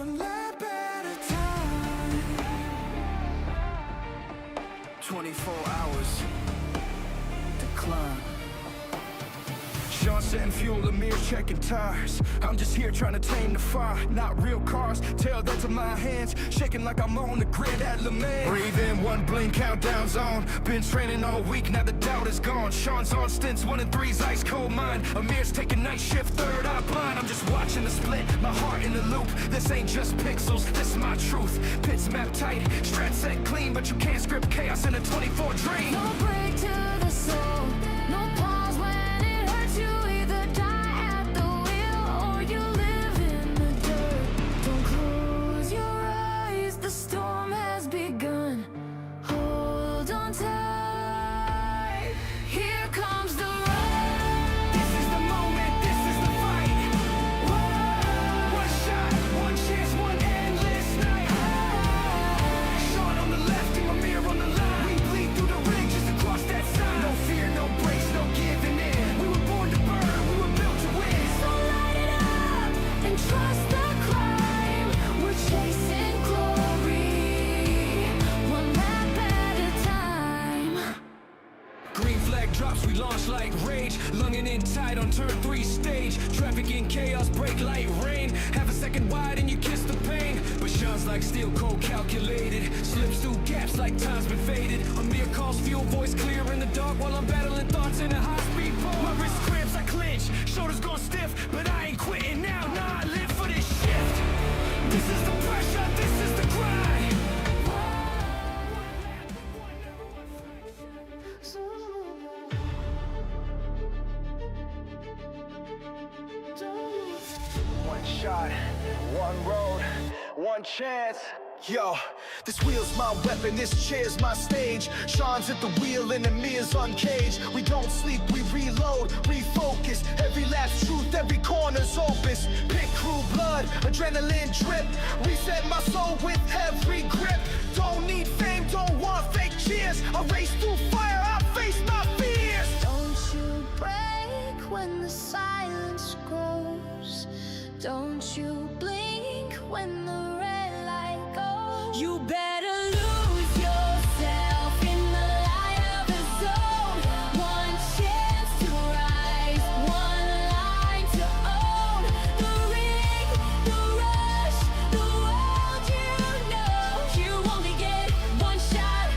one lap at a time. 24 hours to climb. Shaun setting fuel, Ameer checking tires. I'm just here trying to tame the fire. Not real cars, tell that to my hands. Shaking like I'm on the grid at Le Mans. Breathe in, one blink, countdown's on. Been training all week, now the doubt is gone. Shaun's on stints, 1 and 3's ice cold mind. Ameer's taking night shift, third eye blind. I'm just watching the split, my heart in the loop. This ain't just pixels, this is my truth. Pits map tight, strat set clean, but you can't script chaos in a 24 dream. No break to the soul, no pause when it hurts. You either die at the wheel or you live in the dirt. Don't close your eyes, the storm has begun. Hold on tight, here comes the ride. This is the moment, this is the fight. One shot, one chance, one endless night. Shaun on the left and Ameer on the line. We bleed through the ring just to cross that sign. No fear, no breaks, no giving in. We were born to burn, we were built to win. So light it up and trust the climb. We're chasing glory, one lap at a time. Green flag drops, we launch like rage. Lunging in tight on turn 3 stage. Traffic in chaos, brake light rain. Half a second wide and you kiss the pain. But Shaun's like steel cold calculated. Slips through gaps like time's been faded. Ameer calls fuel, voice clear in the dark while I'm battling thoughts in a high-speed ball. My wrist cramps, I clench, shoulders gone stiff, but I ain't quitting now, nah, I live for this shift. This is the pressure, this is the grind. One shot, one road, one chance. Yo, this wheel's my weapon, this chair's my stage. Shaun's at the wheel and Ameer's uncaged. We don't sleep, we reload, refocus. Every lap's truth, every corner's opus. Pit crew blood, adrenaline drip. Reset my soul with every grip. Don't need fame, don't want fake cheers. I race through fire, I face my fears. Don't you break when the silence grows. Don't you blink when the red light goes. You better lose yourself in the light of the zone. One chance to rise, one line to own. The ring, the rush, the world you know. You only get one shot,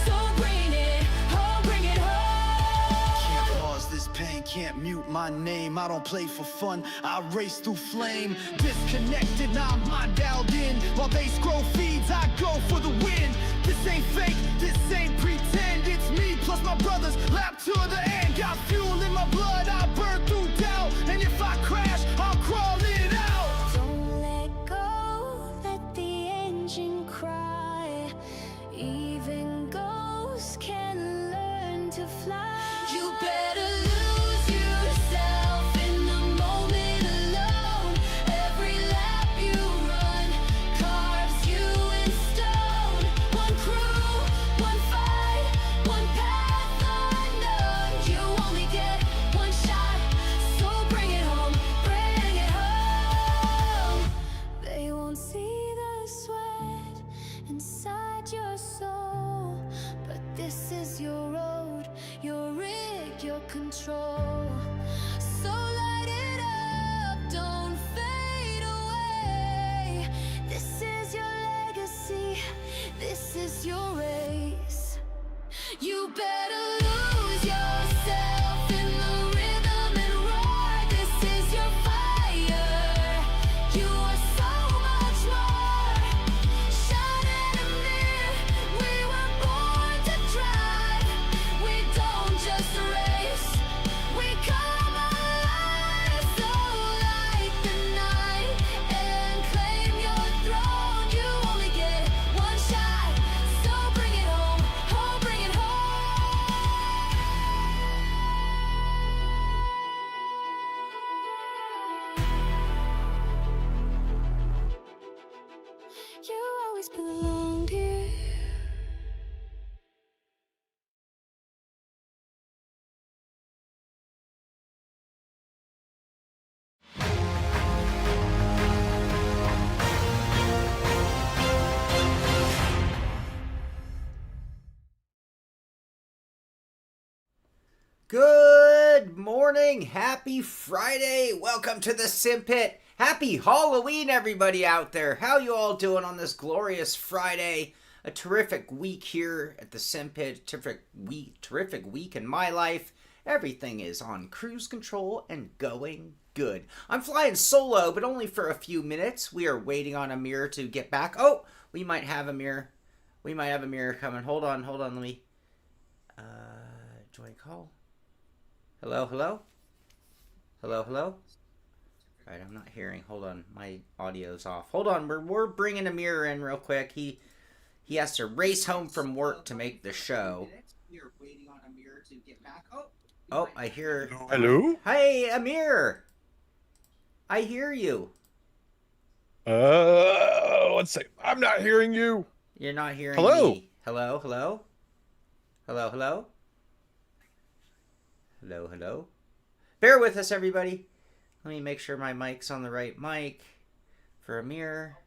so bring it home, bring it home. Can't pause this pain, can't mute my name. I don't play for fun, I race through flame. Disconnected, now I'm mind dialed in. While they scroll feeds, I go for the win. This ain't fake, this ain't pretend. It's me plus my brothers, lap to the end. Got fuel in my blood, I burn through doubt. And if I crash, I'll crawl it out. Don't let go, let the engine cry. Even ghosts can learn to fly. You better lose yourself in the moment alone. Every lap you run carves you in stone. One crew, one fight, one path unknown. You only get one shot, so bring it home, bring it home. They won't see the sweat inside your soul, but this is your road, your rig, your control. So light it up, don't fade away. This is your legacy, this is your race. You better lose yourself in the rhythm and roar. This is your fire, you are so much more. Shaun and Ameer, we were born to drive. We don't just race, we Good morning, happy Friday, welcome to the Simpit. Happy Halloween, everybody out there. How you all doing on this glorious Friday? A terrific week here at the Simpit, terrific week in my life. Everything is on cruise control and going good. I'm flying solo, but only for a few minutes. We are waiting on Ameer to get back. Oh, we might have Ameer. We might have Ameer coming. Hold on, let me join call. Hello? All right, I'm not hearing. Hold on, my audio's off. Hold on, we're bringing Ameer in real quick. He has to race home from work to make the show. We're waiting on Ameer to get back. Oh, I hear. Hello? Hey, Ameer. I hear you. Let's see. I'm not hearing you. You're not hearing Hello? me. Hello? Bear with us, everybody. Let me make sure my mic's on the right mic for Ameer.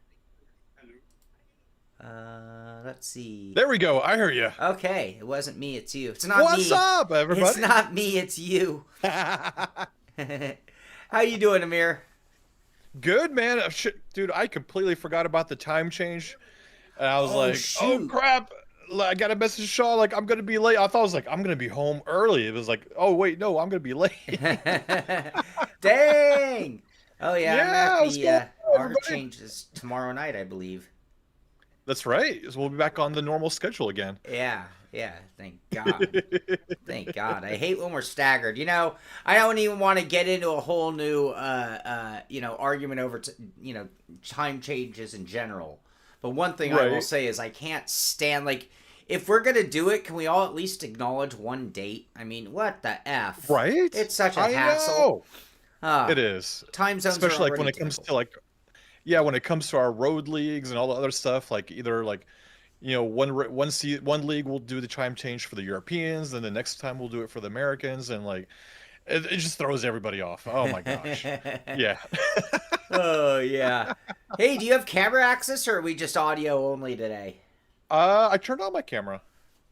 Let's see. There we go. I hear you. Okay, it wasn't me, it's you. It's not me. What's up, everybody? It's not me, it's you. How you doing, Ameer? Good, man. Dude, I completely forgot about the time change. And I was like, shoot. oh, crap. I got a message, Shaun, like, I'm going to be late. I thought I was like, I'm going to be home early. It was like, oh, wait, no, I'm going to be late. Dang. Oh, yeah. Yeah, Our changes tomorrow night, I believe. That's right. So we'll be back on the normal schedule again. Yeah. Thank God. Thank God. I hate when we're staggered. You know, I don't even want to get into a whole new, argument over, time changes in general. But one thing I will say is I can't stand, like, if we're going to do it, can we all at least acknowledge one date? I mean, what the F? Right? It's such a hassle. It is. Time zones especially are like when it comes to when it comes to our road leagues and all the other stuff, like either like, one league will do the time change for the Europeans, then the next time we'll do it for the Americans, and like it just throws everybody off. Oh my gosh. Yeah. Oh yeah. Hey, do you have camera access or are we just audio only today? I turned on my camera.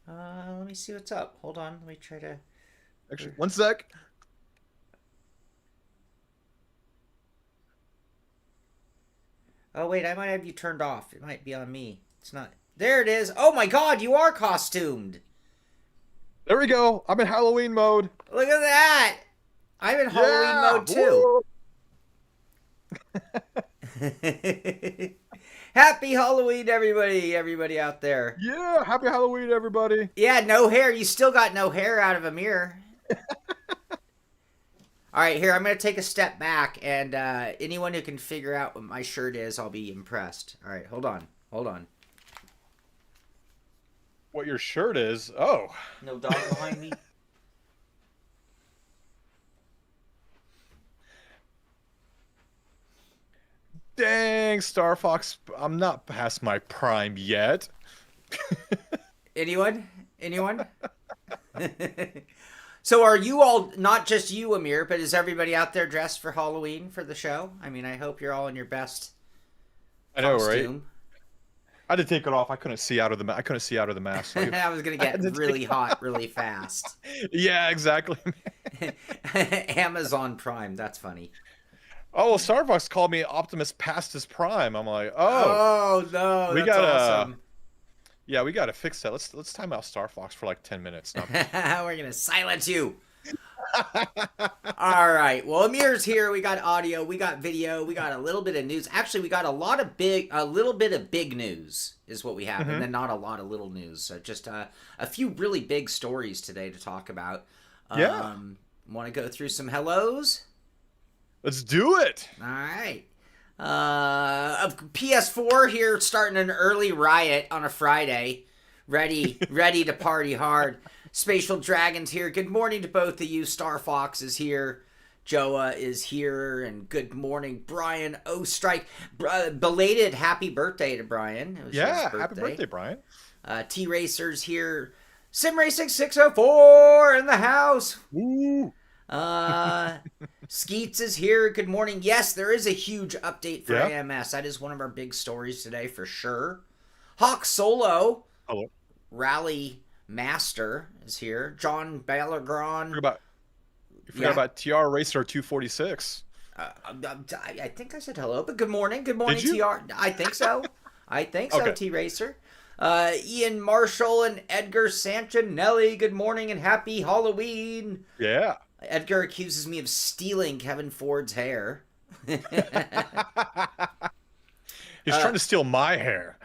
Let me see what's up. Hold on. Let me try to. Actually, one sec. Oh wait, I might have you turned off. It might be on me. It's not. There it is. Oh my God, you are costumed. There we go. I'm in Halloween mode. Look at that. I'm in Halloween mode too. Happy Halloween, everybody out there. Yeah, happy Halloween, everybody. Yeah, no hair. You still got no hair out of Ameer. All right, here, I'm going to take a step back, and anyone who can figure out what my shirt is, I'll be impressed. All right, hold on. What your shirt is? Oh. No dog behind me? Dang, Star Fox, I'm not past my prime yet. Anyone? So are you all, not just you, Ameer, but is everybody out there dressed for Halloween for the show? I mean, I hope you're all in your best I know, costume. right? I had to take it off. I couldn't see out of the mask. So I was going to get really hot really fast. Yeah, exactly. Amazon Prime, that's funny. Oh, well, Star Fox called me Optimus past his prime. I'm like, oh no, that's awesome. Yeah, we gotta fix that. Let's time out Star Fox for like 10 minutes. No. We're gonna silence you. All right. Well, Ameer's here. We got audio. We got video. We got a little bit of news. Actually, we got a little bit of big news is what we have, and then not a lot of little news. So just a few really big stories today to talk about. Yeah. Want to go through some hellos? Let's do it. All right. PS4 here starting an early riot on a Friday. Ready to party hard. Spatial Dragons here. Good morning to both of you. Star Fox is here. Joa is here. And good morning, Brian Ostrike. Belated happy birthday to Brian. It was his birthday. Happy birthday, Brian. T-Racers here. Sim Racing 604 in the house. Woo. Skeets is here. Good morning. Yes, there is a huge update for Yeah. AMS. That is one of our big stories today for sure. Hawk Solo. Hello. Rally Master is here. John Balagron. You forgot about TR Racer 246. I think I said hello, but good morning. Good morning, Did you? TR. I think so. I think so, Okay. T-Racer. Ian Marshall and Edgar Santinelli, good morning and happy Halloween. Yeah. Edgar accuses me of stealing Kevin Ford's hair. He's trying to steal my hair.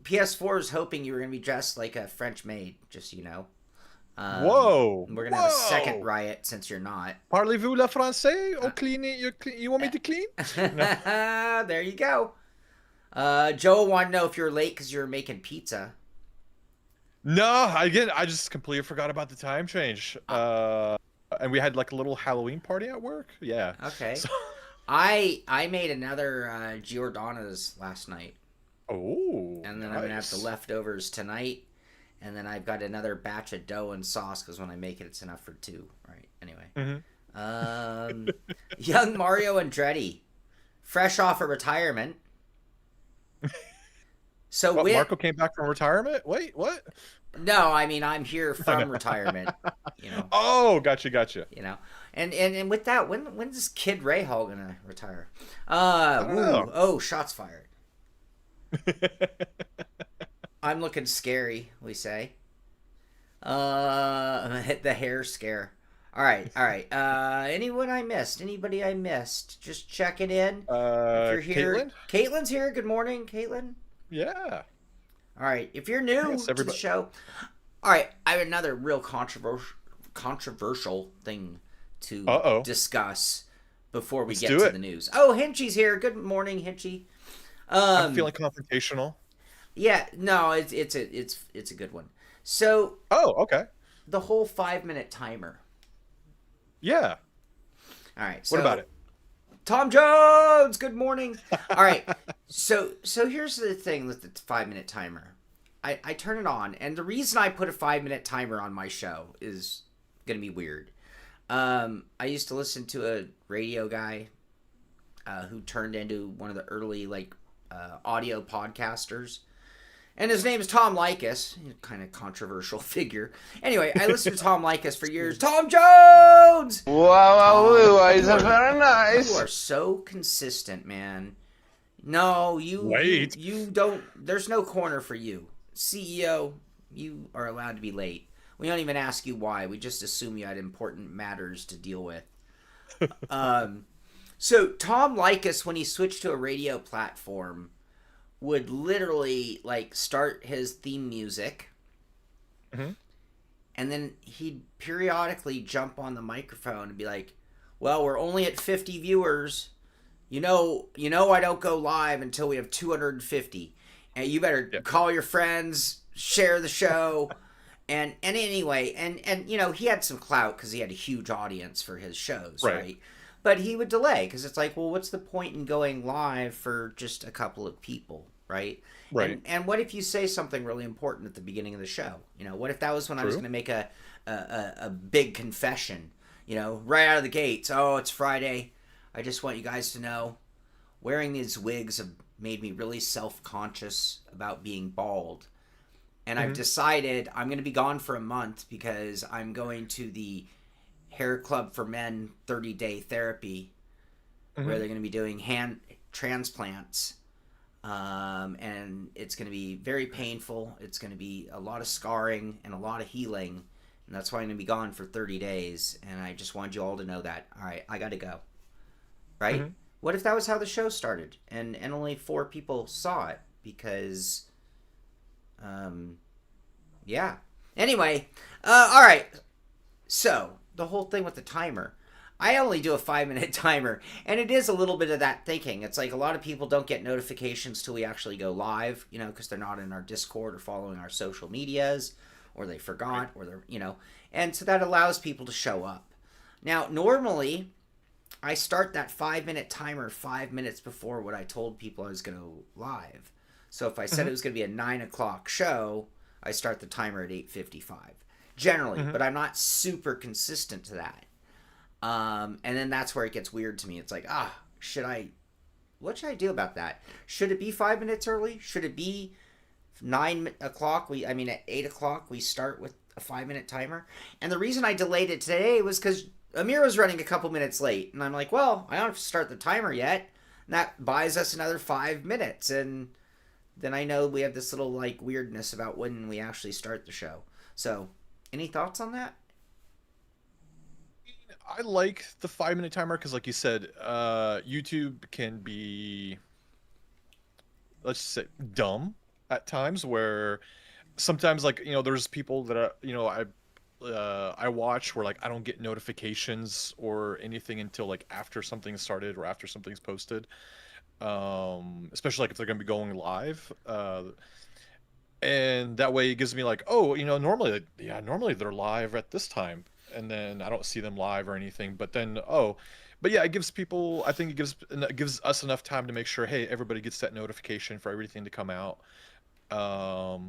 PS4 is hoping you were going to be dressed like a French maid, just so you know. Whoa. We're going to have a second riot since you're not. Parlez-vous le français? Oh, clean it. You want me to clean? No. There you go. Joe wanted to know if you were late because you were making pizza. No, I just completely forgot about the time change. And we had like a little Halloween party at work. Yeah. Okay. So... I made another Giordano's last night. Oh. And then I'm going to have the leftovers tonight. And then I've got another batch of dough and sauce because when I make it, it's enough for two. Right. Anyway. Mm-hmm. Young Mario Andretti, fresh off of retirement. So what, Marco came back from retirement? Wait, what? No, I mean I'm here from retirement. You know. Oh, gotcha. You know, and with that, when's Kid Ray Hall gonna retire? I don't know. Oh, shots fired. I'm looking scary. We say. The hair scare. All right. Anyone I missed? Anybody I missed? Just checking in. If you're here, Caitlin's here. Good morning, Caitlin. Yeah. All right. If you're new to the show, all right. I have another real controversial thing to discuss before we get to the news. Oh, Hinchy's here. Good morning, Hinchy. I'm feeling confrontational. Yeah. No, it's a good one. So. Oh, okay. The whole 5-minute timer. Yeah. All right. So, what about it? Tom Jones, good morning. All right. So here's the thing with the 5-minute timer. I turn it on, and the reason I put a 5-minute timer on my show is going to be weird. I used to listen to a radio guy who turned into one of the early audio podcasters. And his name is Tom Likas, kind of controversial figure. Anyway, I listened to Tom Likas for years. Tom Jones! Wow, he's very nice. You are so consistent, man. No, you don't. There's no corner for you. CEO, you are allowed to be late. We don't even ask you why. We just assume you had important matters to deal with. So Tom Likas, when he switched to a radio platform, would literally start his theme music, and then he'd periodically jump on the microphone and be like, well, we're only at 50 viewers. You know I don't go live until we have 250, and you better call your friends, share the show. and anyway, and he had some clout because he had a huge audience for his shows, right? But he would delay because it's like, well, what's the point in going live for just a couple of people, right? Right. And what if you say something really important at the beginning of the show? What if that was when I was going to make a big confession, right out of the gates? Oh, it's Friday. I just want you guys to know, wearing these wigs have made me really self-conscious about being bald. And I've decided I'm going to be gone for a month because I'm going to the Hair Club for Men 30-day therapy, where they're going to be doing hand transplants. And it's going to be very painful. It's going to be a lot of scarring and a lot of healing. And that's why I'm going to be gone for 30 days. And I just wanted you all to know that. All right, I got to go. Right? What if that was how the show started and only 4 people saw it? Because, yeah. Anyway, all right. So, the whole thing with the timer. I only do a 5-minute timer, and it is a little bit of that thinking. It's like a lot of people don't get notifications till we actually go live, because they're not in our Discord or following our social medias, or they forgot, or they're, and so that allows people to show up. Now, normally, I start that 5-minute timer 5 minutes before what I told people I was going to go live. So if I said it was going to be a 9 o'clock show, I start the timer at 8:55, generally, but I'm not super consistent to that. And then that's where it gets weird to me. It's like, what should I do about that? Should it be 5 minutes early? Should it be 9 o'clock? At 8 o'clock we start with a 5-minute timer. And the reason I delayed it today was because Ameer was running a couple minutes late. And I'm like, well, I don't have to start the timer yet. And that buys us another 5 minutes. And then I know we have this little like weirdness about when we actually start the show. So, any thoughts on that? I like the 5-minute timer because, like you said, YouTube can be, let's say, dumb at times. Where sometimes, like, there's people that I watch where like I don't get notifications or anything until like after something started or after something's posted. Especially like if they're gonna be going live. And that way it gives me like, oh, normally they're live at this time, and then I don't see them live or anything. But then, but yeah, it gives people, I think it gives us enough time to make sure, hey, everybody gets that notification for everything to come out. Yeah,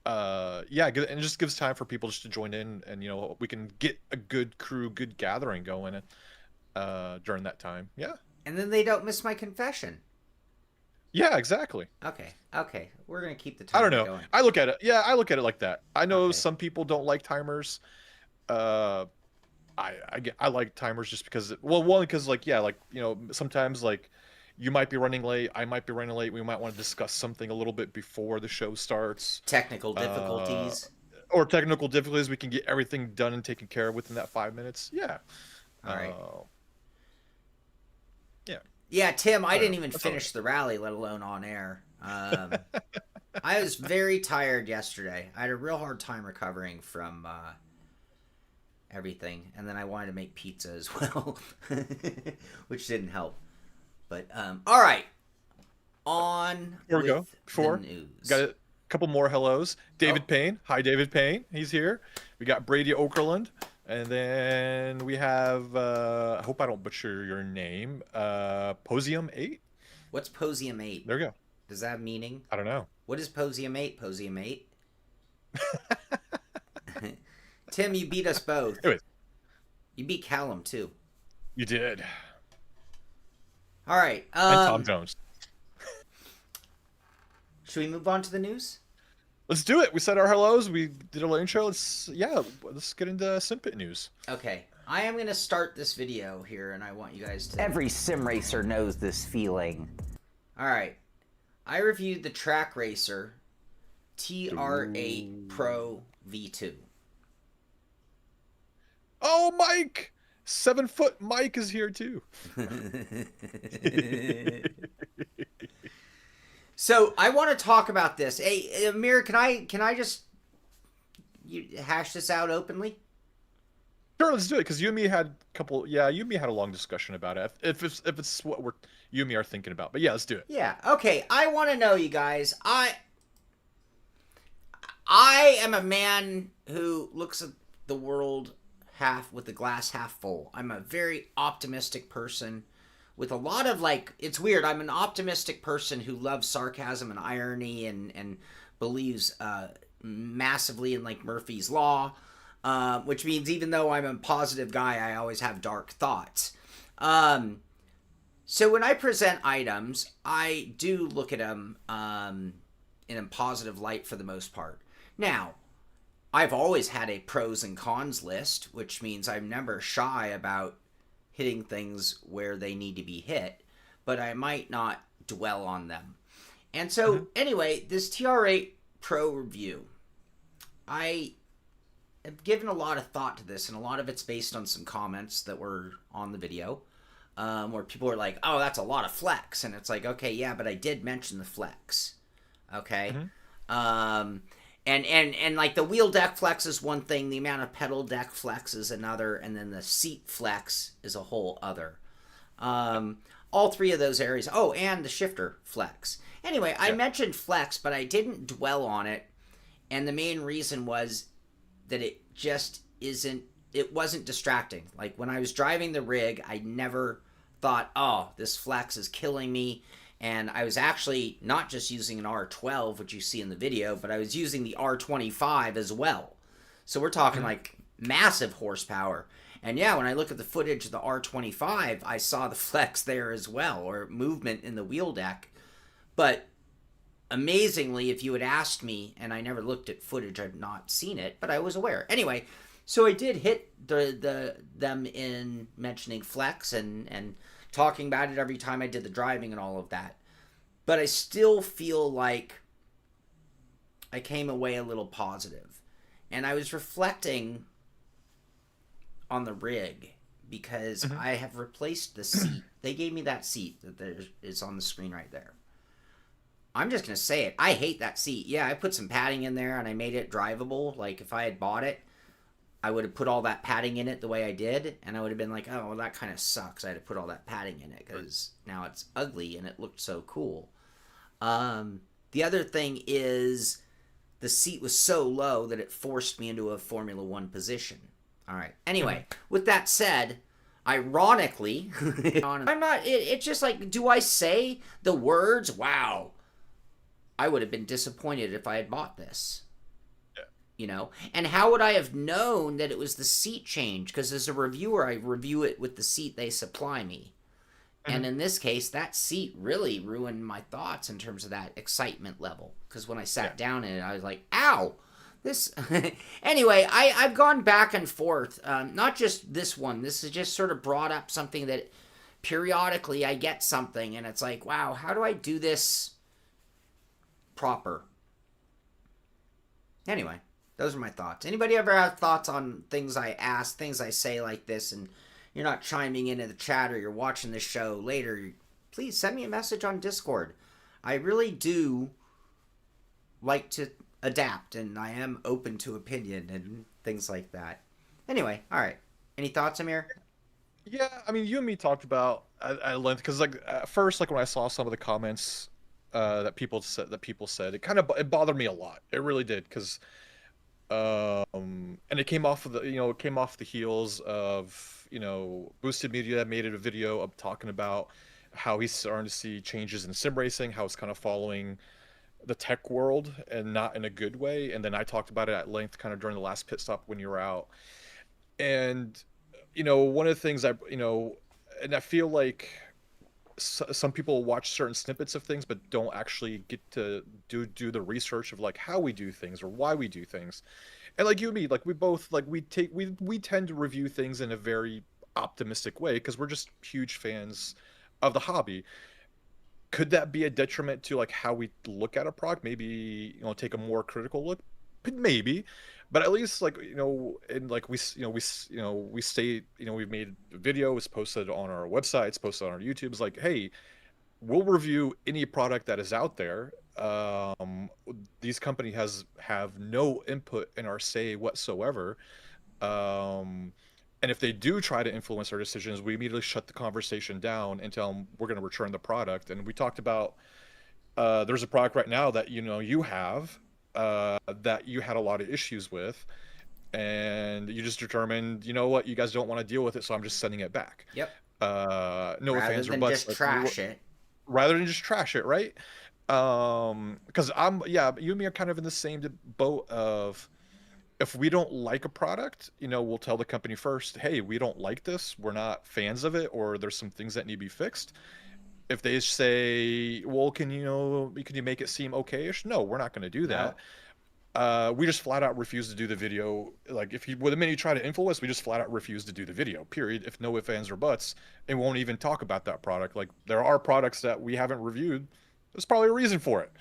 and it just gives time for people just to join in, and we can get a good crew, good gathering going during that time. Yeah. And then they don't miss my confession. Yeah, exactly. Okay. We're gonna keep the timer I don't know. going. I look at it like that. I know Okay. some people don't like timers. I like timers just because because like, yeah, like, sometimes like you might be running late, I might be running late, we might want to discuss something a little bit before the show starts. Technical difficulties. Or technical difficulties, we can get everything done and taken care of within that 5 minutes. Yeah. All right. Yeah. Yeah, Tim, I didn't even That's finish the rally, let alone on air. I was very tired yesterday. I had a real hard time recovering from everything, and then I wanted to make pizza as well, which didn't help. But all right, on Here we go. the news. Got a couple more hellos. David Payne. Hi, David Payne. He's here. We got Brady Okerlund. And then we have, I hope I don't butcher your name, Posium 8? What's Posium 8? There we go. Does that have meaning? I don't know. What is Posium 8? Posium 8? Tim, you beat us both. Anyways. You beat Callum, too. You did. All right. And Tom Jones. Should we move on to the news? Let's do it. We said our hellos. We did a intro. Let's get into Simpit news. Okay. I am going to start this video here, and I want you guys to... Every sim racer knows this feeling. All right. I reviewed the Track Racer TR8 Pro V2. Oh, Mike! 7-foot Mike is here too. So I want to talk about this. Hey, Ameer, can I just hash this out openly? Sure, let's do it. Because you and me had a couple. Yeah, you and me had a long discussion about it. If it's what you and me are thinking about. But yeah, let's do it. Yeah. Okay. I want to know, you guys. I am a man who looks at the world with the glass half full. I'm a very optimistic person with a lot of it's weird. I'm an optimistic person who loves sarcasm and irony and believes massively in Murphy's Law, which means even though I'm a positive guy, I always have dark thoughts. So when I present items, I do look at them in a positive light for the most part. Now, I've always had a pros and cons list, which means I'm never shy about hitting things where they need to be hit, but I might not dwell on them. And so, anyway, this TR8 Pro review, I have given a lot of thought to this, and a lot of it's based on some comments that were on the video, where people are like, oh, that's a lot of flex. And it's like, okay, yeah, but I did mention the flex. Okay? And the wheel deck flex is one thing, the amount of pedal deck flex is another, and then the seat flex is a whole other. All three of those areas. Oh, and the shifter flex. Anyway, I mentioned flex, but I didn't dwell on it, and the main reason was that it wasn't distracting. Like, when I was driving the rig, I never thought, oh, this flex is killing me. And I was actually not just using an R12, which you see in the video, but I was using the R25 as well. So we're talking massive horsepower. And yeah, when I look at the footage of the R25, I saw the flex there as well, or movement in the wheel deck. But amazingly, if you had asked me, and I never looked at footage, I've not seen it, but I was aware. Anyway, so I did hit them in mentioning flex and talking about it every time I did the driving and all of that. But I still feel like I came away a little positive. And I was reflecting on the rig because I have replaced the seat. They gave me that seat that is on the screen right there. I'm just going to say it. I hate that seat. Yeah, I put some padding in there and I made it drivable. Like, if I had bought it, I would have put all that padding in it the way I did. And I would have been like, oh, well, that kind of sucks. I had to put all that padding in it because now it's ugly and it looked so cool. The other thing is the seat was so low that it forced me into a Formula One position. All right. Anyway, with that said, ironically, I'm not, it's just like, do I say the words, wow, I would have been disappointed if I had bought this. Yeah. You know? And how would I have known that it was the seat change? Because as a reviewer, I review it with the seat they supply me. And in this case, that seat really ruined my thoughts in terms of that excitement level. Because when I sat down in it, I was like, ow! This. Anyway, I've gone back and forth. Not just this one. This has just sort of brought up something that periodically I get something, and it's like, wow, how do I do this proper? Anyway, those are my thoughts. Anybody ever have thoughts on things I ask, things I say like this, and you're not chiming into the chat or you're watching the show later, please send me a message on Discord. I really do like to adapt, and I am open to opinion and things like that. Anyway, all right. Any thoughts, Ameer? Yeah, I mean, you and me talked about at length because, like, at first, like when I saw some of the comments that people said, it bothered me a lot. It really did because, and it came off of the heels of Boosted Media made it a video of talking about how he's starting to see changes in sim racing, how it's kind of following the tech world and not in a good way. And then I talked about it at length kind of during the last pit stop when you were out. And one of the things and I feel like some people watch certain snippets of things but don't actually get to do the research of like how we do things or why we do things. And like you and me, like we both, like we tend to review things in a very optimistic way because we're just huge fans of the hobby. Could that be a detriment to like how we look at a product? Maybe take a more critical look. Maybe, but at least like and like we say we've made a video. It's posted on our website. It's posted on our YouTube. It's like, hey, we'll review any product that is out there. These companies have no input in our say whatsoever. And if they do try to influence our decisions, we immediately shut the conversation down and tell them we're going to return the product. And we talked about there's a product right now that you have that you had a lot of issues with, and you just determined, you know what, you guys don't want to deal with it, so I'm just sending it back. Yep. No offense or buts. Rather than just trash it, right? Because you and me are kind of in the same boat of, if we don't like a product, we'll tell the company first, hey, we don't like this, we're not fans of it, or there's some things that need to be fixed. If they say, well, can you make it seem okay-ish? No, we're not going to do that. No. We just flat out refuse to do the video. Like, the minute you try to influence, we just flat out refuse to do the video, period. If no ifs, ands, or buts, and won't even talk about that product. Like, there are products that we haven't reviewed. There's probably a reason for it.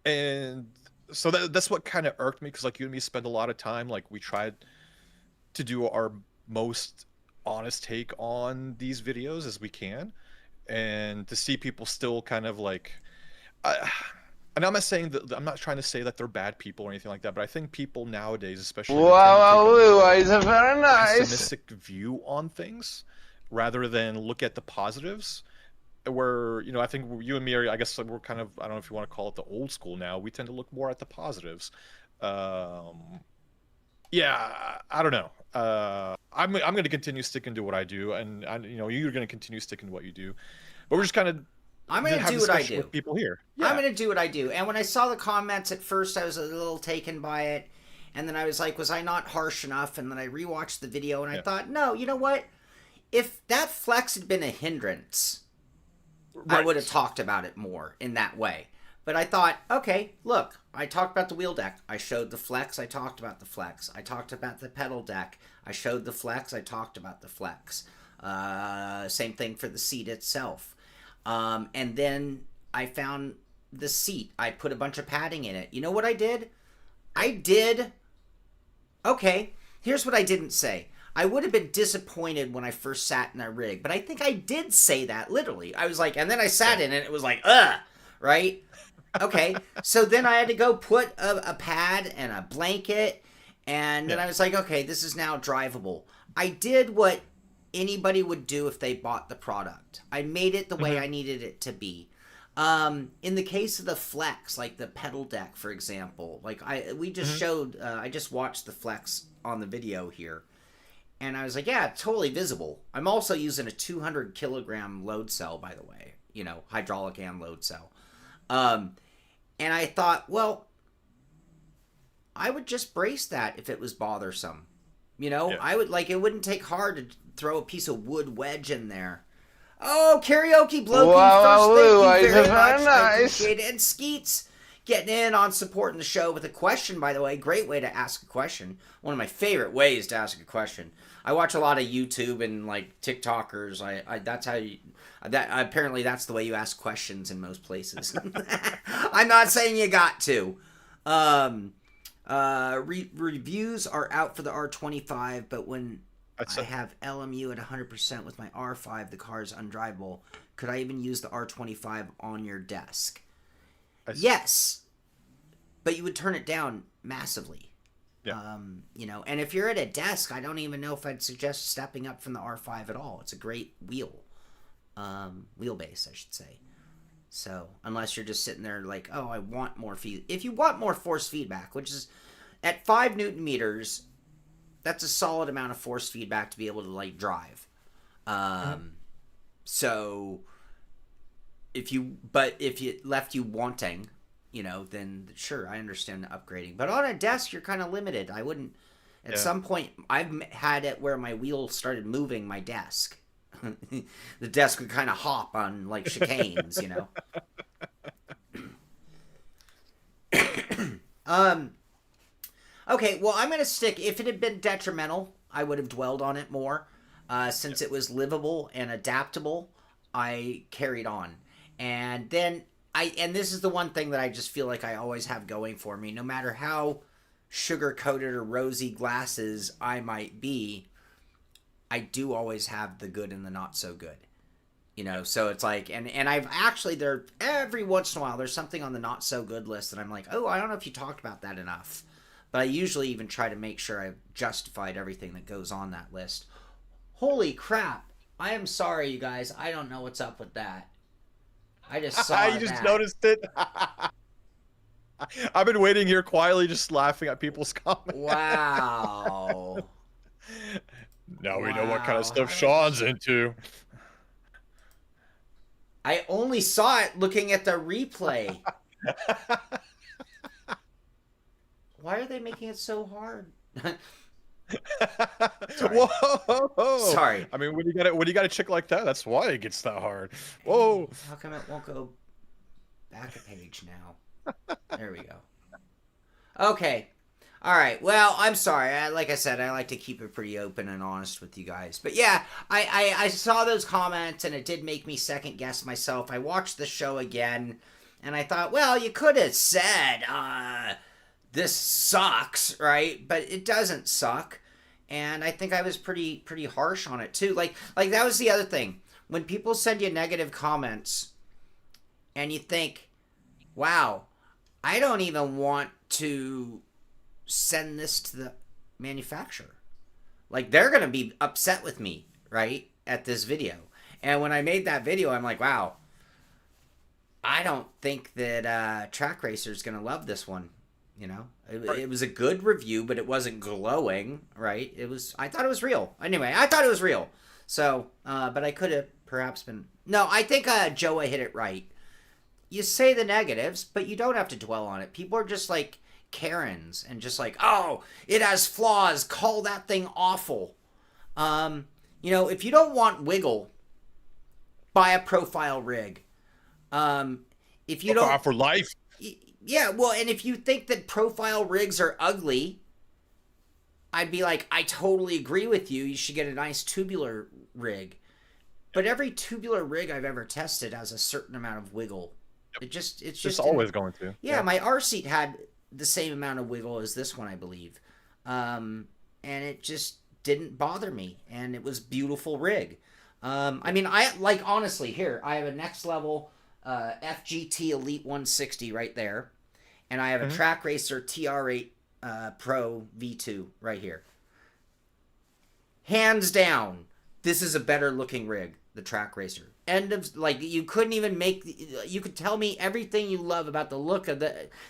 And so that's what kind of irked me, because like you and me spend a lot of time, like we tried to do our most honest take on these videos as we can, and to see people still kind of like, and I'm not trying to say that they're bad people or anything like that, but I think people nowadays, especially, it's a very nice pessimistic view on things rather than look at the positives. Where I think you and me are, I guess we're kind of, I don't know if you want to call it the old school now. We tend to look more at the positives. Yeah, I don't know. I'm going to continue sticking to what I do, and you're going to continue sticking to what you do. But we're just kind of, I'm going to do what I do. With people here. Yeah. I'm going to do what I do. And when I saw the comments at first, I was a little taken by it, and then I was like, was I not harsh enough? And then I rewatched the video, and I thought, no, you know what? If that flex had been a hindrance, I Right. would have talked about it more in that way. But I thought, okay, look, I talked about the wheel deck. I showed the flex. I talked about the flex. I talked about the pedal deck. I showed the flex. I talked about the flex. Same thing for the seat itself. And then I found the seat. I put a bunch of padding in it. You know what I did? Okay, here's what I didn't say. I would have been disappointed when I first sat in that rig, but I think I did say that literally. I was like, and then I sat in it, and it was like, ugh, right? Okay, so then I had to go put a pad and a blanket, and then I was like, okay, this is now drivable. I did what anybody would do if they bought the product. I made it the way I needed it to be. In the case of the flex, like the pedal deck, for example, like we just showed, I just watched the flex on the video here. And I was like, yeah, totally visible. I'm also using a 200 kilogram load cell, by the way, hydraulic and load cell. And I thought, well, I would just brace that if it was bothersome. I would it wouldn't take hard to throw a piece of wood wedge in there. Oh, karaoke bloke first, thank you very much. I appreciate it. And Skeets getting in on supporting the show with a question, by the way. Great way to ask a question. One of my favorite ways to ask a question. I watch a lot of YouTube and TikTokers. That's how you. Apparently that's the way you ask questions in most places. I'm not saying you got to. Reviews are out for the R25, but when I have LMU at 100% with my R5, the car is undrivable. Could I even use the R25 on your desk? Yes, but you would turn it down massively. Yeah. And if you're at a desk, I don't even know if I'd suggest stepping up from the R5 at all. It's a great wheelbase, I should say. So unless you're just sitting there like, oh, I want more feed. If you want more force feedback, which is at 5 Newton meters, that's a solid amount of force feedback to be able to drive. So if it left you wanting, then sure, I understand the upgrading. But on a desk, you're kind of limited. I wouldn't. At some point, I've had it where my wheel started moving my desk. The desk would kind of hop on chicanes, Okay, well, I'm gonna stick. If it had been detrimental, I would have dwelled on it more. Since it was livable and adaptable, I carried on. And then and this is the one thing that I just feel like I always have going for me. No matter how sugar-coated or rosy glasses I might be, I do always have the good and the not so good. So it's and I've actually, every once in a while, there's something on the not so good list that I'm like, oh, I don't know if you talked about that enough. But I usually even try to make sure I've justified everything that goes on that list. Holy crap. I am sorry, you guys. I don't know what's up with that. I just saw You just noticed it? I've been waiting here quietly just laughing at people's comments. Wow. Now we know what kind of stuff Shaun's into. I only saw it looking at the replay. Why are they making it so hard? Whoa! Sorry. I mean, when you got a chick like that, that's why it gets that hard. Whoa! How come it won't go back a page now? There we go. Okay. All right. Well, I'm sorry. Like I said, I like to keep it pretty open and honest with you guys. But yeah, I saw those comments, and it did make me second guess myself. I watched the show again, and I thought, well, you could have said, this sucks, right? But it doesn't suck. And I think I was pretty harsh on it too. Like that was the other thing. When people send you negative comments and you think, wow, I don't even want to send this to the manufacturer. They're going to be upset with me, right? At this video. And when I made that video, I'm like, wow, I don't think that Track Racer's going to love this one. It was a good review, but it wasn't glowing, right? I thought it was real. Anyway, I thought it was real. So, but I could have perhaps been. No, I think Joa hit it right. You say the negatives, but you don't have to dwell on it. People are just Karens and just oh, it has flaws. Call that thing awful. If you don't want wiggle, buy a profile rig. If you don't, for life. yeah, well, and if you think that profile rigs are ugly, I'd be like, I totally agree with you. You should get a nice tubular rig. But every tubular rig I've ever tested has a certain amount of wiggle. It's just always going to. Yeah, my R seat had the same amount of wiggle as this one, I believe. And it just didn't bother me, and it was beautiful rig. I mean, honestly, here I have a next level FGT Elite 160 right there, and I have a Track Racer TR8 Pro V2 right here. Hands down, this is a better looking rig, the Track Racer. You couldn't even you could tell me everything you love about the look of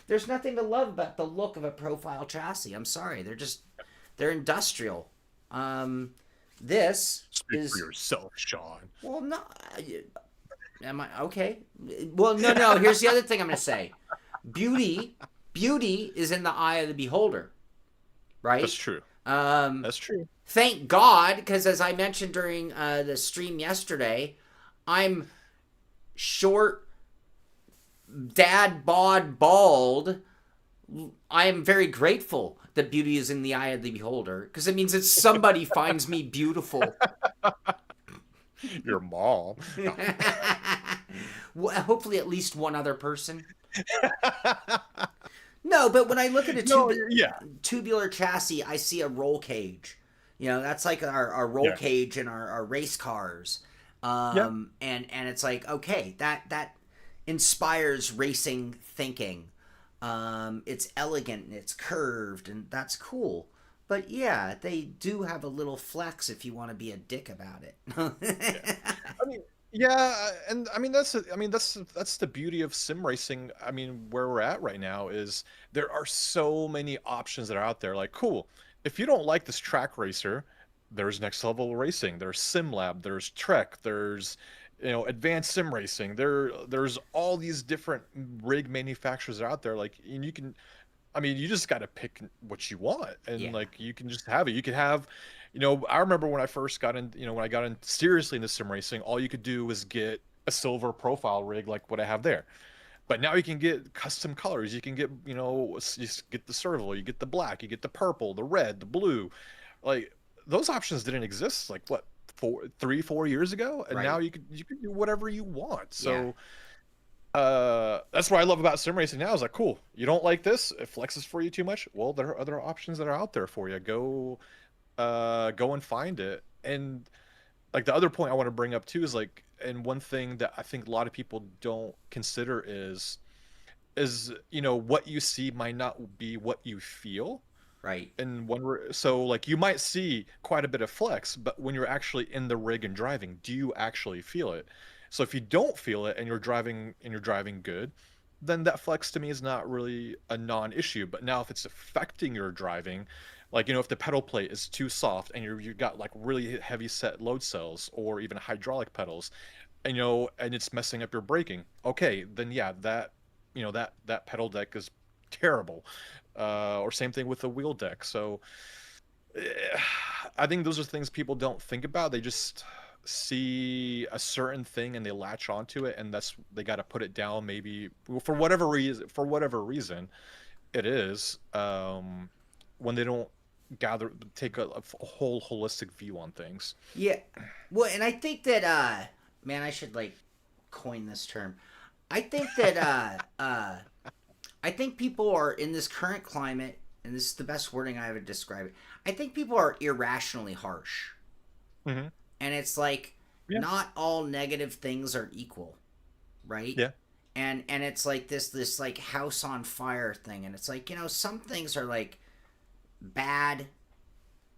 there's nothing to love about the look of a profile chassis. I'm sorry. They're industrial. This Speak is for yourself, Shaun. Well, no. Am I okay? Well, no. Here's the other thing I'm going to say. Beauty is in the eye of the beholder, right? That's true. That's true. Thank God, because as I mentioned during the stream yesterday, I'm short, dad bod, bald. I am very grateful that beauty is in the eye of the beholder, because it means that somebody finds me beautiful. Your mom. Well, hopefully at least one other person. No, but when I look at a tubular chassis, I see a roll cage. You know, that's like our roll cage in our race cars. And it's like, okay, that inspires racing thinking. It's elegant and it's curved, and that's cool. But yeah, they do have a little flex if you want to be a dick about it. That's the beauty of sim racing. I mean, where we're at right now is there are so many options that are out there. Like, cool, if you don't like this Track Racer, there's Next Level Racing, there's SimLab, there's Trek, there's Advanced Sim Racing. There's all these different rig manufacturers out there. Like, and you can, you just got to pick what you want, and you can just have it. You could have, I remember when I first got in, when I got in seriously into sim racing, all you could do was get a silver profile rig like what I have there. But now you can get custom colors. You can get, you get the serval, you get the black, you get the purple, the red, the blue. Like, those options didn't exist like what, 3-4 years ago, and now you could do whatever you want. So that's what I love about sim racing now. Is like, cool, you don't like this, it flexes for you too much, well, there are other options that are out there for you. Go and find it. And like, the other point I want to bring up too is like, and one thing that I think a lot of people don't consider is what you see might not be what you feel. Right. And so like, you might see quite a bit of flex, but when you're actually in the rig and driving, do you actually feel it? So if you don't feel it and you're driving good, then that flex to me is not really a non-issue. But now if it's affecting your driving, like, if the pedal plate is too soft and you've got like really heavy set load cells or even hydraulic pedals, and and it's messing up your braking, okay, then that pedal deck is terrible. Or same thing with the wheel deck. So I think those are things people don't think about. They just see a certain thing and they latch onto it, and they got to put it down, maybe for whatever reason it is, when they don't take a whole holistic view on things. Yeah. Well, and I think that man, I should like coin this term. I think that I think people are in this current climate, and this is the best wording I ever describe it. I think people are irrationally harsh. Mm-hmm. And it's like, not all negative things are equal, right? Yeah. And it's like this like house on fire thing, and it's like, some things are like bad,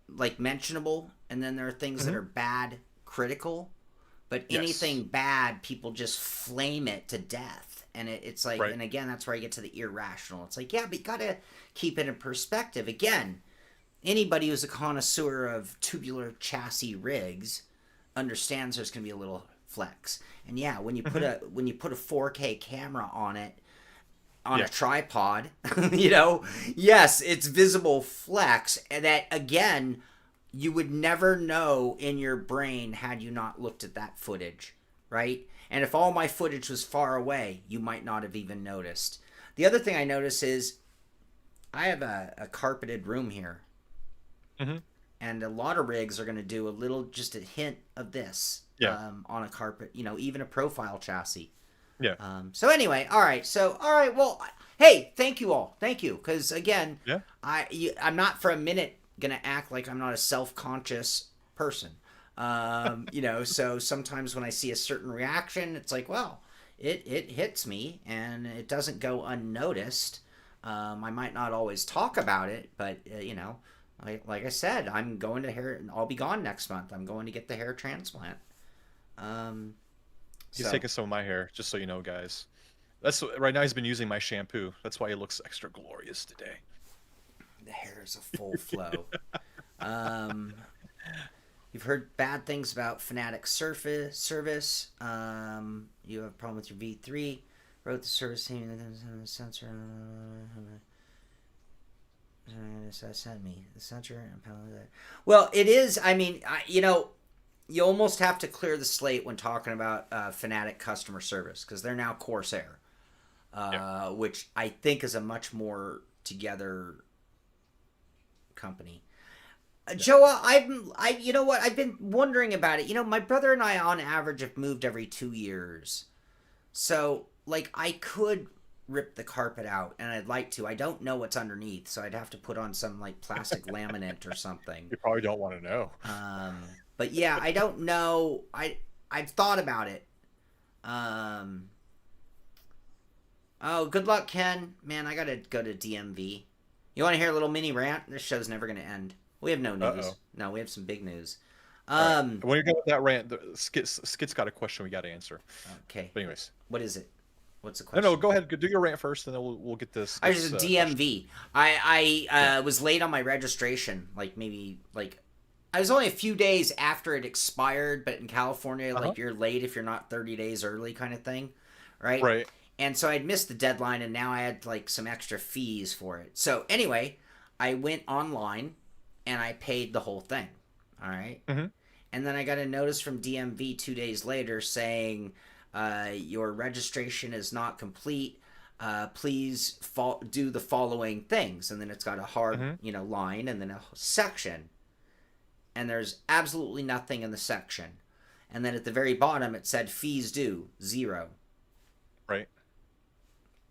like mentionable, and then there are things that are bad, critical. But anything bad, people just flame it to death. And it's like, and again, that's where I get to the irrational. It's like, but you gotta keep it in perspective. Again, anybody who's a connoisseur of tubular chassis rigs understands there's gonna be a little flex. And when you put a 4K camera on it, on a tripod, yes, it's visible flex. And that, again, you would never know in your brain had you not looked at that footage, right? And if all my footage was far away, you might not have even noticed. The other thing I notice is I have a carpeted room here. Mm-hmm. And a lot of rigs are going to do just a hint of this on a carpet, even a profile chassis. Yeah. So anyway, all right. Well, hey, thank you all. Thank you. Because again, I'm not for a minute going to act like I'm not a self-conscious person. So sometimes when I see a certain reaction, it's like, well, it hits me and it doesn't go unnoticed. I might not always talk about it, but like I said, I'm going to hair. I'll be gone next month. I'm going to get the hair transplant. He's taking some of my hair, just so you know, guys. Right now he's been using my shampoo. That's why he looks extra glorious today. The hair is a full flow. You've heard bad things about Fanatic service. You have a problem with your V3. Wrote the service team sensor. Send me the sensor. Well, it is. I mean, you almost have to clear the slate when talking about Fanatic customer service because they're now Corsair, which I think is a much more together company. Joa, you know what? I've been wondering about it. My brother and I, on average, have moved every 2 years, so I could rip the carpet out, and I'd like to. I don't know what's underneath, so I'd have to put on some plastic laminate or something. You probably don't want to know. But yeah, I don't know. I've thought about it. Oh, good luck, Ken. Man, I gotta go to DMV. You want to hear a little mini rant? This show's never gonna end. We have no news. Uh-oh. No, we have some big news. Right. When you go with that rant, Skit's got a question we got to answer. Okay. But anyways, what is it? What's the question? No, go ahead. Do your rant first, and then we'll get this. I was DMV. I was late on my registration. I was only a few days after it expired, but in California, you're late if you're not 30 days early, kind of thing, right? Right. And so I'd missed the deadline, and now I had some extra fees for it. So anyway, I went online, and I paid the whole thing. All right. Mm-hmm. And then I got a notice from DMV 2 days later saying, your registration is not complete. Please do the following things. And then it's got a hard, line and then a section. And there's absolutely nothing in the section. And then at the very bottom, it said fees due, 0. Right.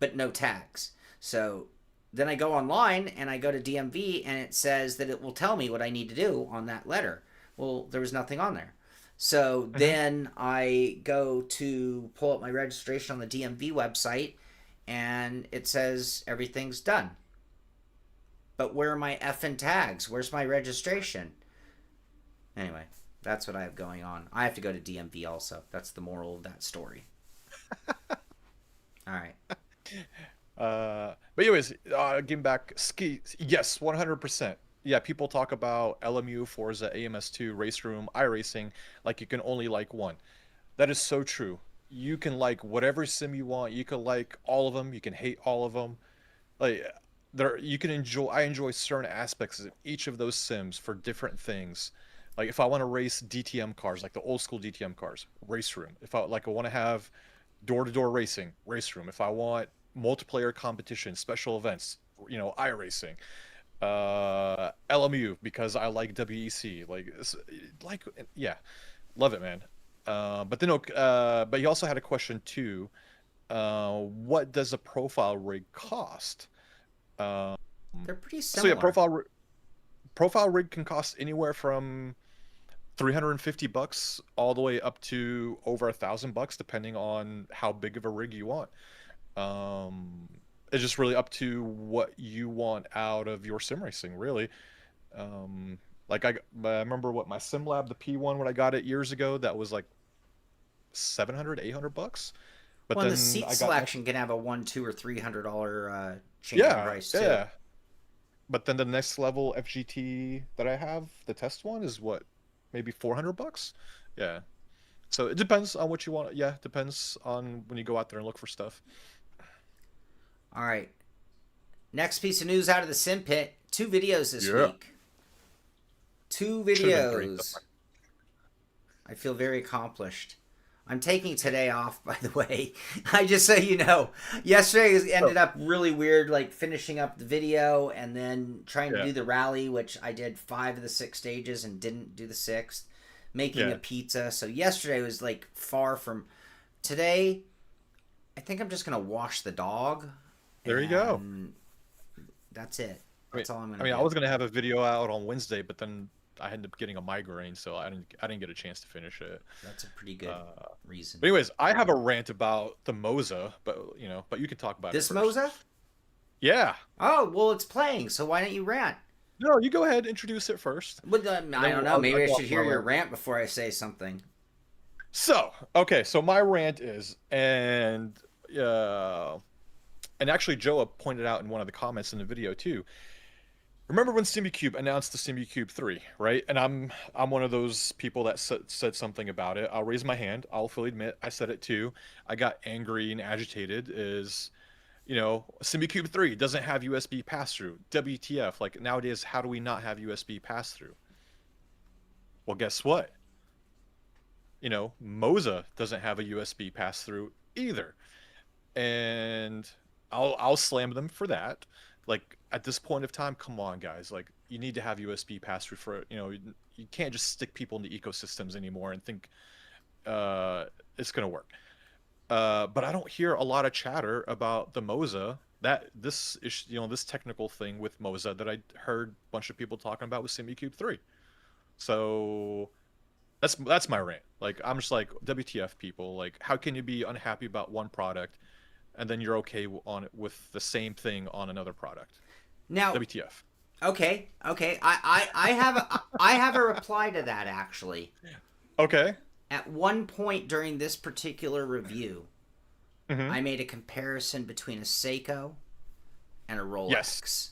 But no tags. So then I go online and I go to DMV and it says that it will tell me what I need to do on that letter. Well, there was nothing on there. So then I go to pull up my registration on the DMV website and it says everything's done. But where are my effing tags? Where's my registration? Anyway, that's what I have going on. I have to go to DMV also. That's the moral of that story. All right. But anyways, getting back, ski. Yes, 100%. Yeah, people talk about LMU, Forza, AMS2, Race Room, iRacing, like you can only like one. That is so true. You can like whatever sim you want. You can like all of them. You can hate all of them. You can enjoy. I enjoy certain aspects of each of those sims for different things. Like if I want to race DTM cars, like the old school DTM cars, Race Room. If I want to have door-to-door racing, Race Room. If I want multiplayer competition, special events, iRacing. LMU because I like WEC. Yeah, love it, man. But you also had a question too. What does a profile rig cost? They're pretty similar. So yeah, profile rig can cost anywhere from $350 all the way up to over $1,000 depending on how big of a rig you want. It's just really up to what you want out of your sim racing, really. I remember my sim lab, the P1, when I got it years ago, that was like $700, $800. But then then the seat selection can have a $100, $200, or $300 change in price too. Yeah. But then the next level FGT that I have, the test one, is what, maybe $400? Yeah. So it depends on what you want. Yeah, it depends on when you go out there and look for stuff. All right. Next piece of news out of the Simpit. 2 videos this week. 2 videos. I feel very accomplished. I'm taking today off, by the way. I just so you know. Yesterday ended up really weird, like finishing up the video and then trying to do the rally, which I did 5 of the 6 stages and didn't do the 6th. Making a pizza. So yesterday was like far from... Today, I think I'm just going to wash the dog. There you go. That's it. That's all I'm going to do. do. I was going to have a video out on Wednesday, but then I ended up getting a migraine, so I didn't get a chance to finish it. That's a pretty good reason. But anyways, I have a rant about the Moza, but you can talk about this it first. Moza? Yeah. Oh, well, it's playing, so why don't you rant? No, you go ahead, introduce it first. But, I don't know. Maybe I should hear your rant before I say something. So my rant is, and actually Joa pointed out in one of the comments in the video too. Remember when SimiCube announced the SimiCube 3, right? And I'm one of those people that said something about it. I'll raise my hand. I'll fully admit I said it too. I got angry and agitated. SimiCube 3 doesn't have USB pass-through. WTF? Like nowadays, how do we not have USB pass-through? Well, guess what? Moza doesn't have a USB pass-through either, and I'll slam them for that. Like at this point of time, come on, guys! Like you need to have USB pass-through for you can't just stick people into ecosystems anymore and think it's gonna work. But I don't hear a lot of chatter about the Moza. This technical thing with Moza that I heard a bunch of people talking about with SimiCube 3. So that's my rant. Like I'm just like, WTF, people. Like how can you be unhappy about one product and then you're okay on it with the same thing on another product? Now, WTF. Okay. I have a reply to that actually. Okay. At one point during this particular review, I made a comparison between a Seiko and a Rolex. Yes.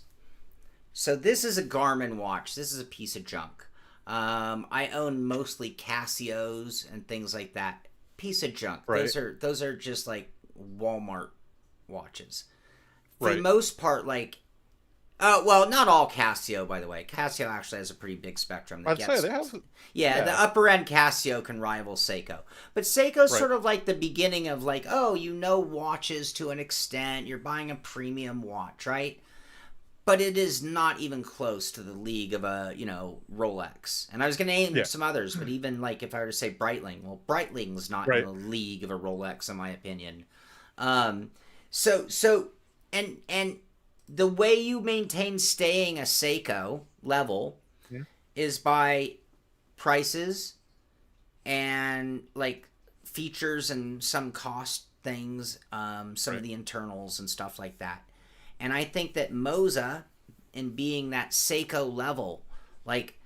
So this is a Garmin watch. This is a piece of junk. I own mostly Casios and things like that. Piece of junk. Right. Those are just like Walmart watches. For the most part, like, well, not all Casio, by the way. Casio actually has a pretty big spectrum. The upper end Casio can rival Seiko, but Seiko's sort of like the beginning of like, watches to an extent. You're buying a premium watch, right? But it is not even close to the league of a, Rolex. And I was going to name some others, but even like if I were to say Breitling, well, Breitling's not in the league of a Rolex, in my opinion. So the way you maintain staying a Seiko level is by prices and like features and some cost things, some of the internals and stuff like that. And I think that Moza, in being that Seiko level, like,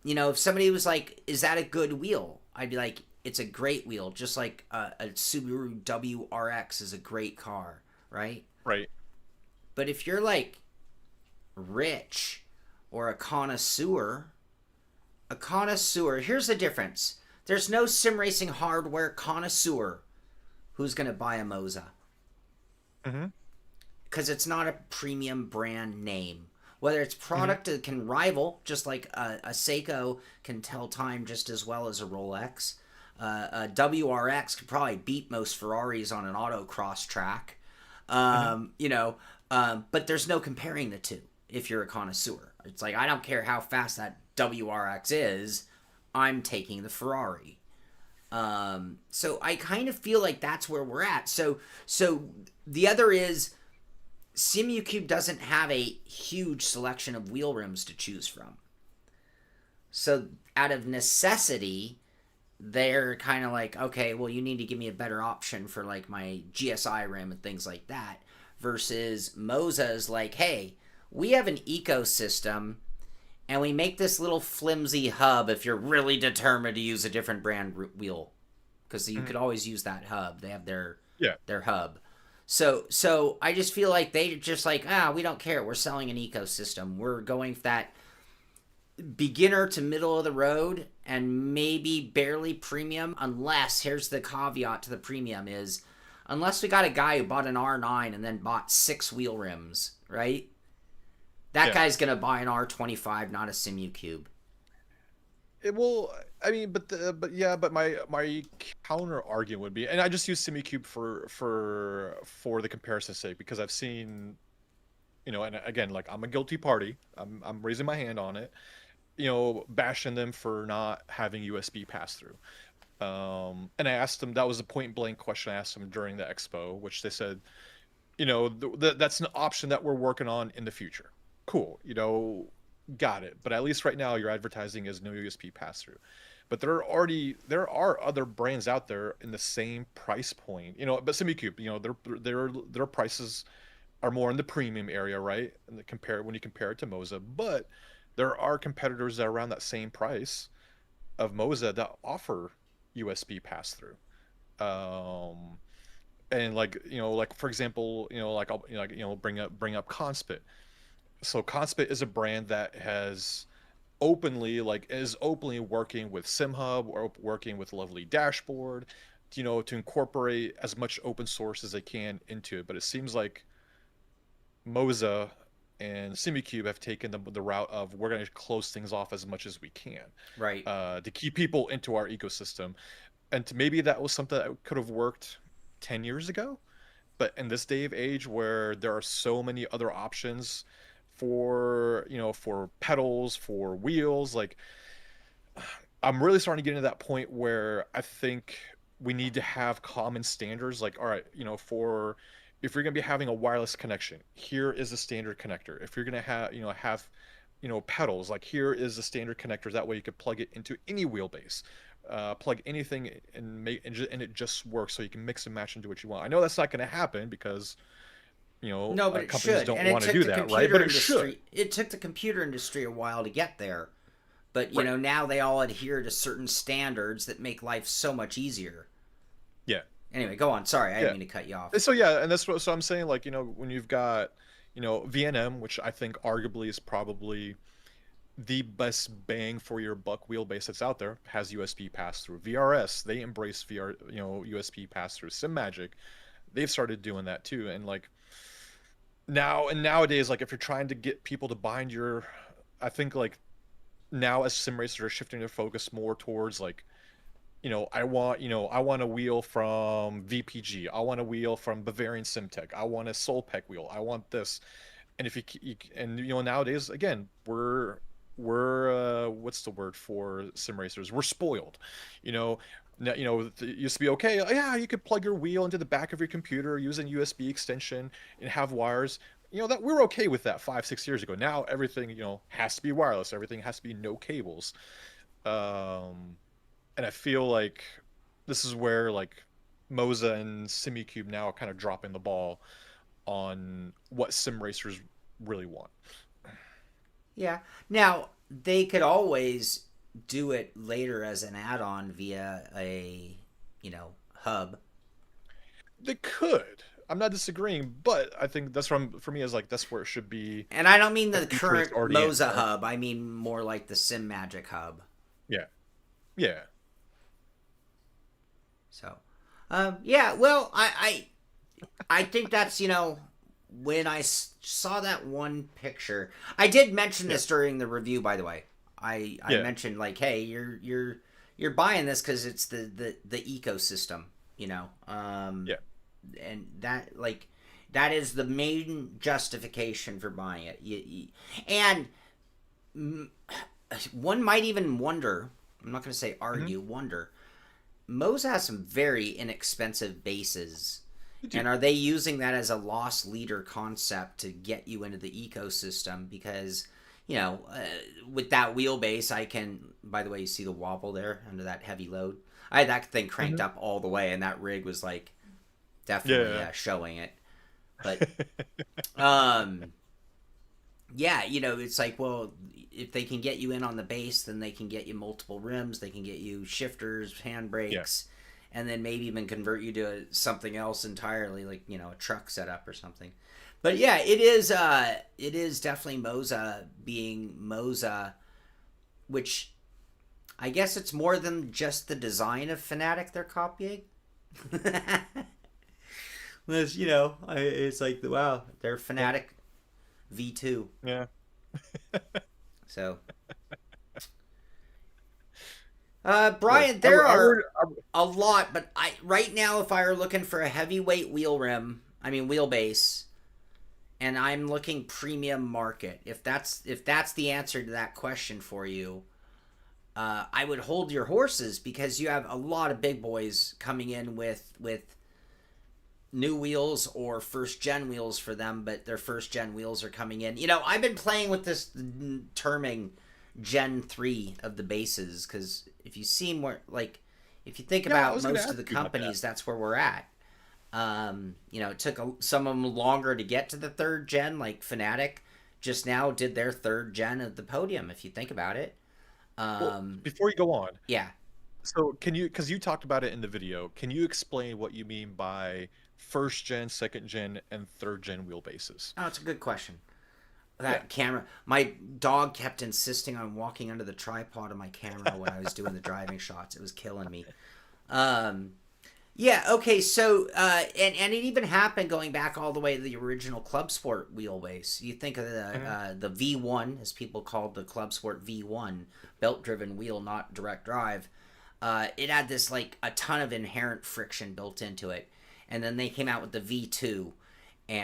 if somebody was like, is that a good wheel? I'd be like, it's a great wheel. Just like a Subaru WRX is a great car, right? Right. But if you're like rich or a connoisseur, here's the difference. There's no sim racing hardware connoisseur who's going to buy a Moza. Because it's not a premium brand name. Whether it's product that can rival, just like a Seiko can tell time just as well as a Rolex. A WRX could probably beat most Ferraris on an autocross track. But there's no comparing the two if you're a connoisseur. It's like, I don't care how fast that WRX is, I'm taking the Ferrari. So I kind of feel like that's where we're at. So the other is, SimiCube doesn't have a huge selection of wheel rims to choose from. So out of necessity, they're kind of like, okay, well, you need to give me a better option for like my GSI rim and things like that. Versus Moza's like, hey, we have an ecosystem and we make this little flimsy hub if you're really determined to use a different brand wheel. Because you could always use that hub. They have their hub. So I just feel like they just like, we don't care. We're selling an ecosystem. We're going for that beginner to middle of the road and maybe barely premium, unless, here's the caveat to the premium is, unless we got a guy who bought an R9 and then bought 6 wheel rims, right? That guy's going to buy an R25, not a SimiCube. It will. I mean, but my counter argument would be, and I just use SimiCube for the comparison's sake because I've seen, and again, like I'm a guilty party. I'm raising my hand on it. Bashing them for not having USB pass through. And I asked them. That was a point blank question I asked them during the expo, which they said, that's an option that we're working on in the future. Cool. Got it. But at least right now, your advertising is no USB pass through. But there are other brands out there in the same price point. But SimiCube, their prices are more in the premium area, right? And when you compare it to Moza, but there are competitors that are around that same price of Moza that offer USB pass through. And like for example, like I'll bring up Conspit. So Conspit is a brand that is openly working with SimHub or working with Lovely Dashboard, to incorporate as much open source as they can into it. But it seems like Moza and SimiCube have taken the route of we're going to close things off as much as we can, Right. to keep people into our ecosystem. And maybe that was something that could have worked 10 years ago, but in this day of age where there are so many other options for pedals, for wheels, like I'm really starting to get into that point where I think we need to have common standards. Like, all right, for if you're going to be having a wireless connection, here is the standard connector. If you're going to have pedals, like here is the standard connector. That way you could plug it into any wheelbase, plug anything and it just works. So you can mix and match into what you want. I know that's not going to happen because No, but it companies should. don't And it want to took do the that, right? computer But it industry. should. It took the computer industry a while to get there, but Right. now they all adhere to certain standards that make life so much easier. Yeah. Anyway, go on. Sorry, I Yeah. didn't mean to cut you off. So yeah, and that's what so I'm saying, like, when you've got, VNM, which I think arguably is probably the best bang for your buck wheelbase that's out there, has USB pass through. VRS, they embrace USB pass through. SimMagic, they've started doing that too. And like nowadays, like if you're trying to get people to bind I think like now as sim racers are shifting their focus more towards like, I want a wheel from VPG. I want a wheel from Bavarian Simtech. I want a Solpec wheel. I want this. And if nowadays again, we're what's the word for sim racers? We're spoiled. It used to be okay. Yeah, you could plug your wheel into the back of your computer using USB extension and have wires. That we're okay with that 5-6 years ago. Now everything has to be wireless. Everything has to be no cables. And I feel like this is where like Moza and SimiCube now are kind of dropping the ball on what sim racers really want. Yeah. Now, they could always do it later as an add-on via a, hub. They could. I'm not disagreeing, but I think that's for me is like that's where it should be. And I don't mean the feature current is already in, Moza right? hub. I mean more like the SimMagic hub. Yeah. Yeah. So, yeah. Well, I think that's when I saw that one picture. I did mention this during the review, by the way. I mentioned like, hey, you're buying this because it's the ecosystem, Yeah. And that is the main justification for buying it. And one might even wonder. I'm not going to say argue. Wonder. Moza has some very inexpensive bases. And are they using that as a loss leader concept to get you into the ecosystem? Because, with that wheelbase, I can, by the way, you see the wobble there under that heavy load? I had that thing cranked up all the way, and that rig was like definitely showing it. But, yeah, it's like, well, if they can get you in on the base, then they can get you multiple rims. They can get you shifters, handbrakes, and then maybe even convert you to something else entirely, like, a truck setup or something. But yeah, it is definitely Moza being Moza, which I guess it's more than just the design of Fnatic they're copying. It's like, wow, they're Fnatic V2. Yeah. So, Brian, Look, there are a lot, but right now, if I were looking for a heavyweight wheelbase, and I'm looking premium market, if that's the answer to that question for you, I would hold your horses because you have a lot of big boys coming in with new wheels or first gen wheels for them, but their first gen wheels are coming in. I've been playing with this terming Gen 3 of the bases because if you see more, like, if you think about most of the companies, that's where we're at. It took some of them longer to get to the third gen, like Fanatic just now did their third gen of the podium, if you think about it. Before you go on. Yeah. So because you talked about it in the video, can you explain what you mean by first gen, second gen, and third gen wheelbases? Oh, it's a good question. That camera, my dog kept insisting on walking under the tripod of my camera when I was doing the driving shots. It was killing me. Yeah, okay, so, and it even happened going back all the way to the original Club Sport wheelbase. You think of the V1, as people called the Club Sport V1, belt-driven wheel, not direct drive. It had this, like, a ton of inherent friction built into it. And then they came out with the V2,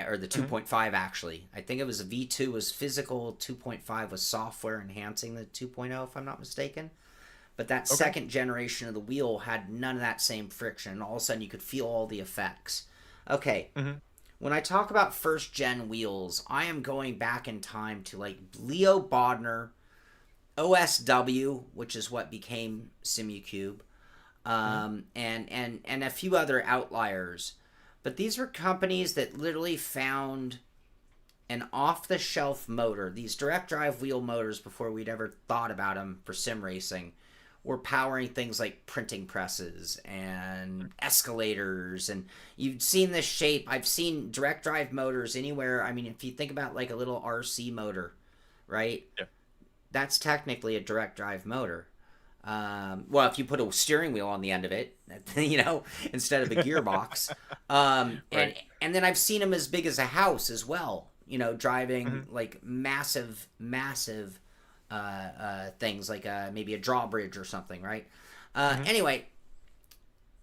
or the 2.5, actually. I think it was the V2 was physical, 2.5 was software enhancing the 2.0, if I'm not mistaken. But that second generation of the wheel had none of that same friction. And all of a sudden, you could feel all the effects. Okay. When I talk about first gen wheels, I am going back in time to like Leo Bodner, OSW, which is what became Simucube, and a few other outliers. But these were companies that literally found an off-the-shelf motor. These direct drive wheel motors, before we'd ever thought about them for sim racing, were powering things like printing presses and escalators. And you've seen this shape. I've seen direct drive motors anywhere. I mean, if you think about like a little RC motor, right? Yeah. That's technically a direct drive motor. Well, if you put a steering wheel on the end of it, instead of a gearbox. Right. And then I've seen them as big as a house as well, driving like massive things like maybe a drawbridge or something, right? Anyway,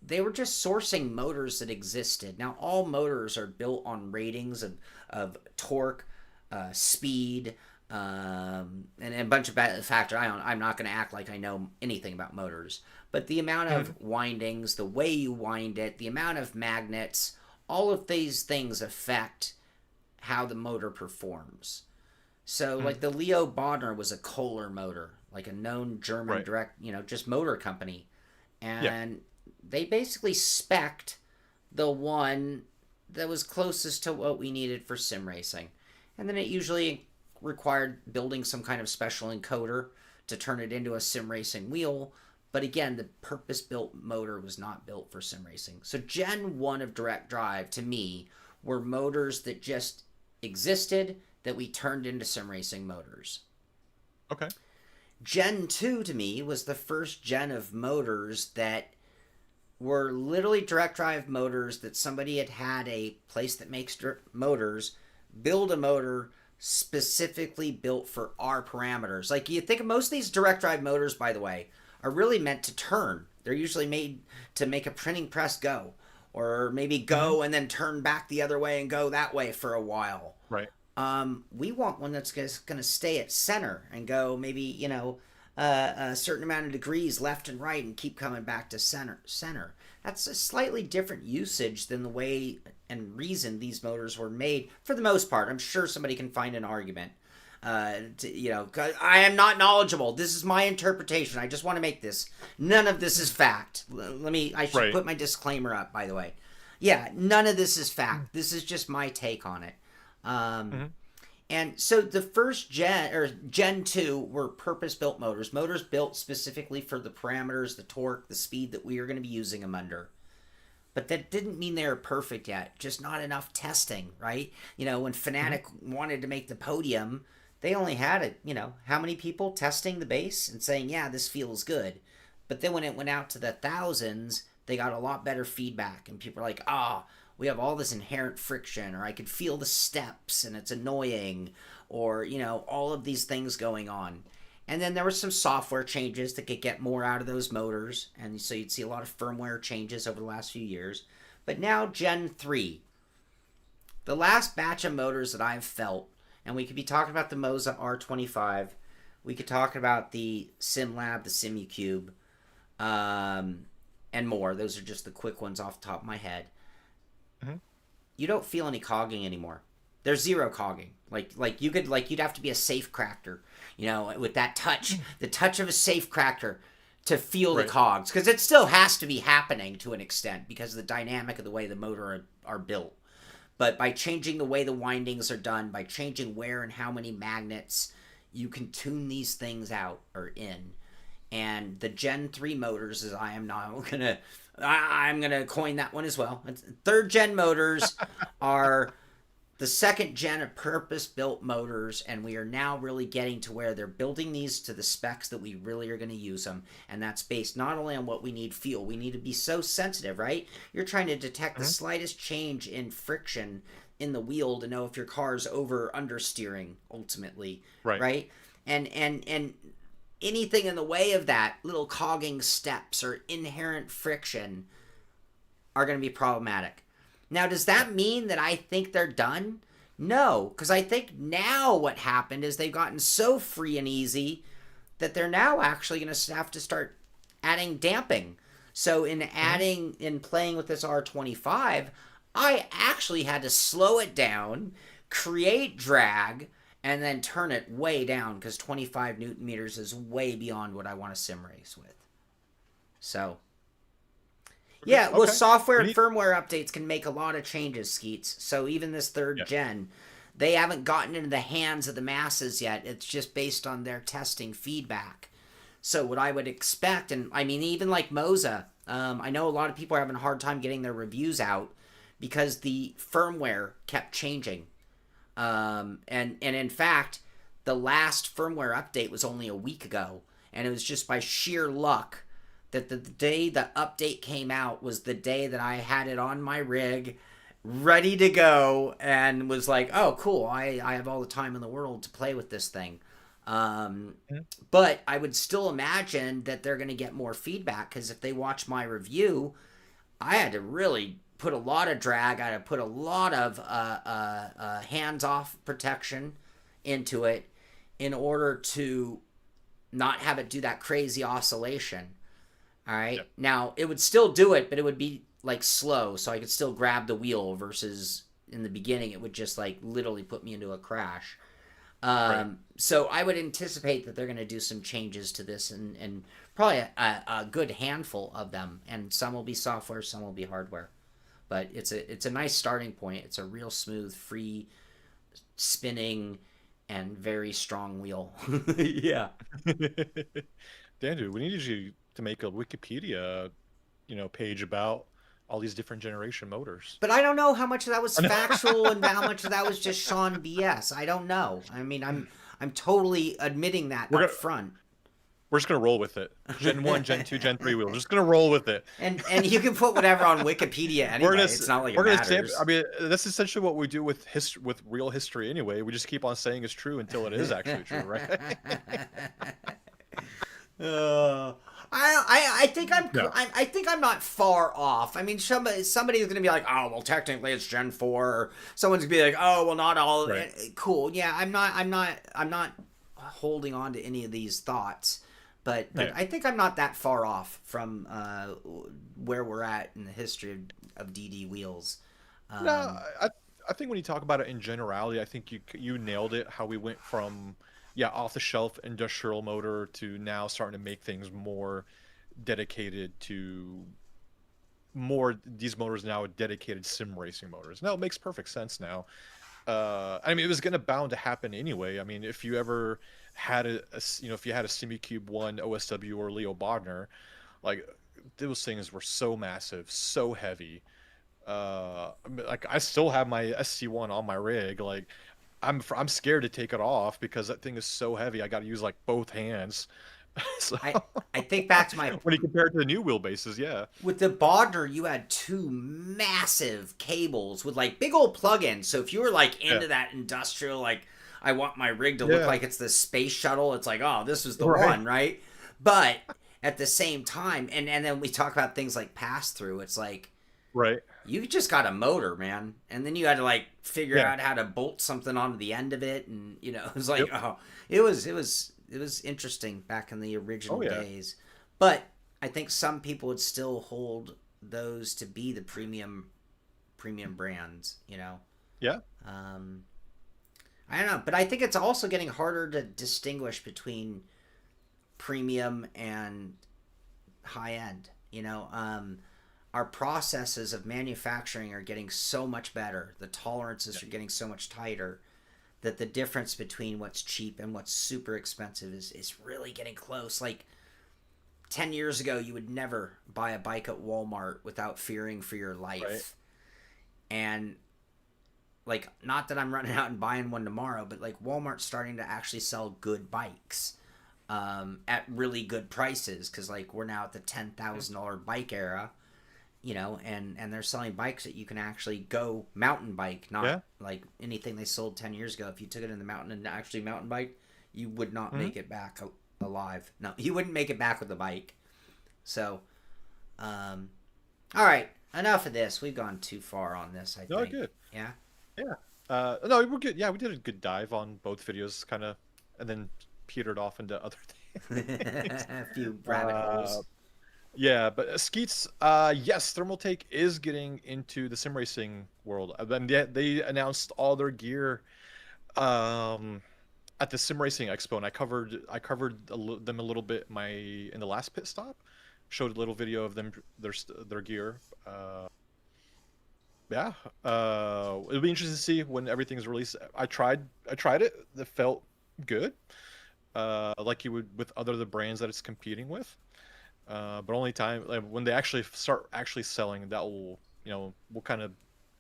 they were just sourcing motors that existed. Now, all motors are built on ratings of torque, speed, and a bunch of factors. I'm not going to act like I know anything about motors, but the amount of windings, the way you wind it, the amount of magnets, all of these things affect how the motor performs. So, like, the Leo Bodner was a Kohler motor, like a known German direct, just motor company. And they basically spec'd the one that was closest to what we needed for sim racing. And then it usually required building some kind of special encoder to turn it into a sim racing wheel. But again, the purpose-built motor was not built for sim racing. So Gen 1 of direct drive, to me, were motors that just existed that we turned into sim racing motors. Okay. Gen 2, to me, was the first gen of motors that were literally direct drive motors that somebody had a place that makes motors, build a motor specifically built for our parameters. Like, you think of most of these direct drive motors, by the way, are really meant to turn. They're usually made to make a printing press go, or maybe go and then turn back the other way and go that way for a while. Right. We want one that's going to stay at center and go maybe, a certain amount of degrees left and right and keep coming back to center. That's a slightly different usage than the way and reason these motors were made for the most part. I'm sure somebody can find an argument. 'Cause I am not knowledgeable. This is my interpretation. I just want to make this. None of this is fact. I should put my disclaimer up, by the way. Yeah, none of this is fact. This is just my take on it. And so the first gen, or Gen 2, were purpose-built motors built specifically for the parameters, the torque, the speed that we are going to be using them under. But that didn't mean they were perfect yet, just not enough testing, right? When Fanatic wanted to make the podium, they only had how many people testing the base and saying, yeah, this feels good. But then when it went out to the thousands, they got a lot better feedback, and people were like, we have all this inherent friction, or I could feel the steps and it's annoying, or, all of these things going on. And then there were some software changes that could get more out of those motors. And so you'd see a lot of firmware changes over the last few years. But now Gen 3. The last batch of motors that I've felt, and we could be talking about the Moza R25. We could talk about the SimLab, the SimuCube, and more. Those are just the quick ones off the top of my head. Mm-hmm. You don't feel any cogging anymore. There's zero cogging. You'd have to be a safe cracker, with that touch, the touch of a safe cracker to feel the cogs, because it still has to be happening to an extent because of the dynamic of the way the motor are built. But by changing the way the windings are done, by changing where and how many magnets, you can tune these things out or in. And the Gen 3 motors, as I'm gonna coin that one as well. Third gen motors are the second gen of purpose-built motors, and we are now really getting to where they're building these to the specs that we really are going to use them. And that's based not only on what we need feel, we need to be so sensitive, right? You're trying to detect the slightest change in friction in the wheel to know if your car's over or understeering ultimately, right? And anything in the way of that, little cogging steps or inherent friction, are going to be problematic. Now, does that mean that I think they're done? No, because I think now what happened is they've gotten so free and easy that they're now actually going to have to start adding damping. So in playing with this R25, I actually had to slow it down, create drag, and then turn it way down because 25 Newton meters is way beyond what I want to sim race with. So... yeah, well, software and firmware updates can make a lot of changes, Skeets. So even this third gen, they haven't gotten into the hands of the masses yet. It's just based on their testing feedback. So what I would expect, and I mean, even like Moza, I know a lot of people are having a hard time getting their reviews out because the firmware kept changing. And in fact, the last firmware update was only a week ago, and it was just by sheer luck that the day the update came out was the day that I had it on my rig, ready to go, and was like, oh, cool, I have all the time in the world to play with this thing. But I would still imagine that they're going to get more feedback, because if they watch my review, I had to really put a lot of drag, I had to put a lot of hands-off protection into it in order to not have it do that crazy oscillation. All right. Yep. Now, it would still do it, but it would be like slow, so I could still grab the wheel versus in the beginning it would just like literally put me into a crash. So I would anticipate that they're going to do some changes to this, and probably a good handful of them, and some will be software, some will be hardware. But it's a nice starting point. It's a real smooth, free spinning and very strong wheel. Yeah. Dandu, we needed you to make a Wikipedia, page about all these different generation motors. But I don't know how much of that was factual and how much of that was just Shaun BS. I don't know. I mean, I'm totally admitting that up front. We're just gonna roll with it. Gen 1, Gen 2, Gen 3. We're just gonna roll with it. And you can put whatever on Wikipedia anyway. It's not like it matters. I mean, that's essentially what we do with real history anyway. We just keep on saying it's true until it is actually true, right? I think I'm not far off. I mean, somebody's gonna be like, oh, well, technically it's Gen 4, or someone's gonna be like, oh, well, not all. Right. Cool. Yeah, I'm not holding on to any of these thoughts, but I think I'm not that far off from where we're at in the history of DD wheels. No, I think when you talk about it in generality, I think you nailed it. How we went from off-the-shelf industrial motor to now starting to make things more dedicated to these motors now dedicated sim racing motors. Now it makes perfect sense now. I mean, it was bound to happen anyway. I mean, if you ever had if you had a SimuCube 1 OSW or Leo Bodner, like those things were so massive, so heavy. Like I still have my SC1 on my rig. Like I'm scared to take it off because that thing is so heavy. I got to use like both hands. So, I think back to my when you compare it to the new wheelbases, yeah. With the Bodner, you had two massive cables with like big old plug-ins. So if you were like into that industrial, like I want my rig to look like it's the space shuttle. It's like, oh, this was the one, right? But at the same time, and then we talk about things like pass through. It's like, right. You just got a motor, man, and then you had to like figure out how to bolt something onto the end of it, and it was like, it was interesting back in the original days. But I think some people would still hold those to be the premium brands, Yeah. I don't know, but I think it's also getting harder to distinguish between premium and high end. Our processes of manufacturing are getting so much better. The tolerances are getting so much tighter that the difference between what's cheap and what's super expensive is really getting close. Like 10 years ago, you would never buy a bike at Walmart without fearing for your life. Right. And like, not that I'm running out and buying one tomorrow, but like Walmart's starting to actually sell good bikes at really good prices, because like we're now at the $10,000 bike era. And they're selling bikes that you can actually go mountain bike, not like anything they sold 10 years ago. If you took it in the mountain and actually mountain bike, you would not make it back alive. No, you wouldn't make it back with the bike. So, all right, enough of this. We've gone too far on this, I think. No, good. Yeah? Yeah. No, we're good. Yeah, we did a good dive on both videos, kind of, and then petered off into other things. A few rabbit holes. Yeah, but Skeets, yes, Thermaltake is getting into the sim racing world. And they announced all their gear at the Sim Racing Expo, and I covered them a little bit in the last pit stop. Showed a little video of them their gear. It'll be interesting to see when everything's released. I tried it. It felt good, like you would with the brands that it's competing with. But only time when they actually start selling, that will we'll kind of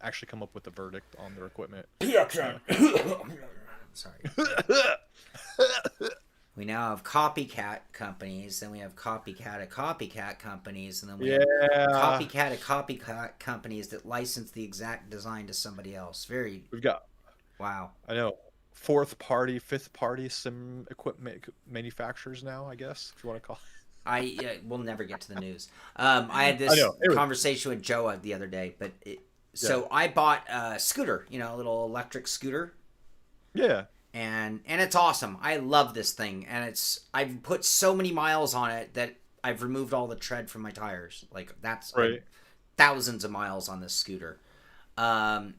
actually come up with a verdict on their equipment. Sorry. We now have copycat companies, then we have copycat of copycat companies, and then we have copycat of copycat companies that license the exact design to somebody else. We've got, wow. I know, fourth party, fifth party sim equipment manufacturers now, I guess, if you want to call it. We'll never get to the news. I had this conversation with Joe the other day, but I bought a scooter, a little electric scooter. Yeah. And it's awesome. I love this thing, and I've put so many miles on it that I've removed all the tread from my tires. Like that's right. Thousands of miles on this scooter. And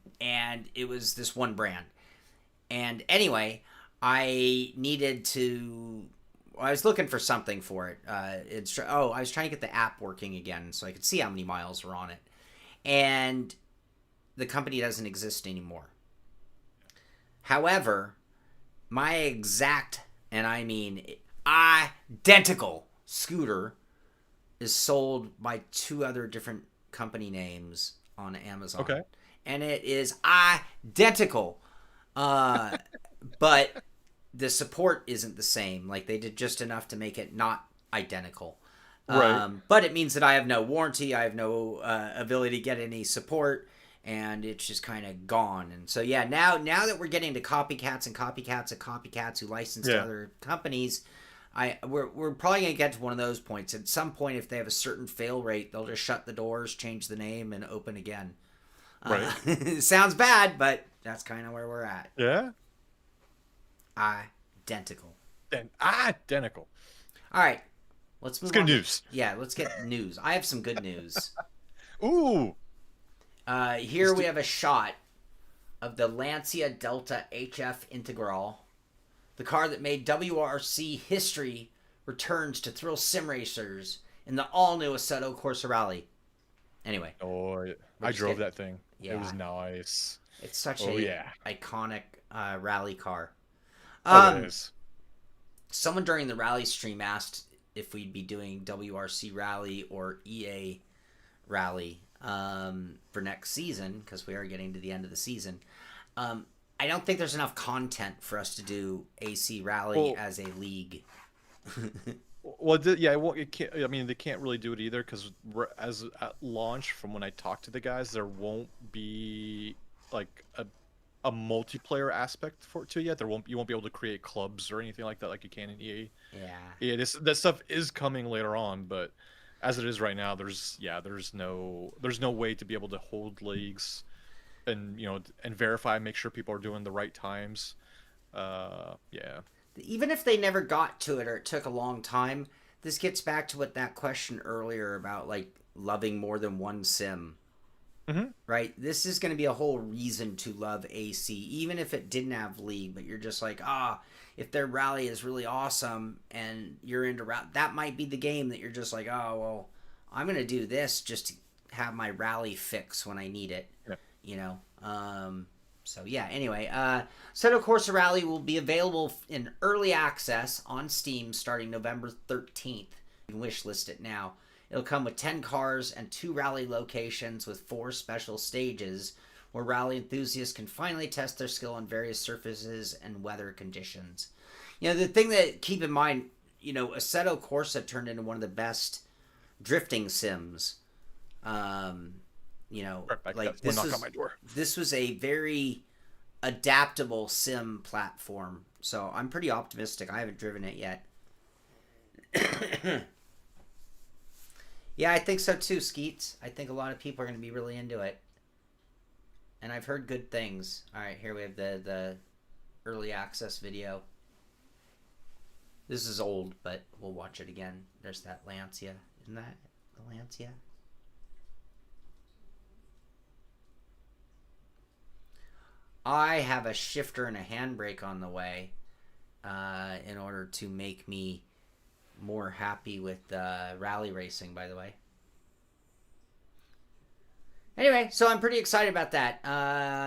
it was this one brand. And anyway, I was looking for something for it. I was trying to get the app working again so I could see how many miles were on it. And the company doesn't exist anymore. However, my exact, and I mean identical scooter is sold by two other different company names on Amazon. Okay. And it is identical. But the support isn't the same. Like, they did just enough to make it not identical. Right. But it means that I have no warranty. I have no ability to get any support. And it's just kind of gone. And so, yeah, now that we're getting to copycats and copycats and copycats who license to other companies, we're probably going to get to one of those points. At some point, if they have a certain fail rate, they'll just shut the doors, change the name, and open again. Right. It sounds bad, but that's kind of where we're at. Yeah. Identical. Identical. All right. Let's move on. Let's get news. Yeah, let's get news. I have some good news. Ooh. Here we have a shot of the Lancia Delta HF Integral. The car that made WRC history returns to thrill sim racers in the all-new Assetto Corsa Rally. Anyway. Oh, I drove that thing. Yeah. It was nice. It's such iconic rally car. It is. Someone during the rally stream asked if we'd be doing WRC Rally or EA Rally for next season, because we are getting to the end of the season. I don't think there's enough content for us to do AC Rally as a league. It can't. I mean, they can't really do it either, because at launch, from when I talked to the guys, there won't be like a multiplayer aspect for it too yet. You won't be able to create clubs or anything like that like you can in EA. Yeah. Yeah, that stuff is coming later on, but as it is right now, there's no way to be able to hold leagues and and verify, make sure people are doing the right times. Yeah. Even if they never got to it or it took a long time, this gets back to what that question earlier about like loving more than one sim. Right? This is going to be a whole reason to love AC, even if it didn't have League, but you're just like, if their rally is really awesome and you're into rally, that might be the game that you're just like, oh, well, I'm going to do this just to have my rally fix when I need it, So, yeah, anyway, Assetto Corsa Rally will be available in early access on Steam starting November 13th. You can wishlist it now. It'll come with 10 cars and 2 rally locations with 4 special stages where rally enthusiasts can finally test their skill on various surfaces and weather conditions. The thing that keep in mind, Assetto Corsa turned into one of the best drifting sims. This was a very adaptable sim platform. So I'm pretty optimistic. I haven't driven it yet. Yeah, I think so too, Skeets. I think a lot of people are going to be really into it. And I've heard good things. All right, here we have the early access video. This is old, but we'll watch it again. There's that Lancia. Isn't that the Lancia? I have a shifter and a handbrake on the way in order to make me more happy with rally racing, by the way. Anyway, so I'm pretty excited about that.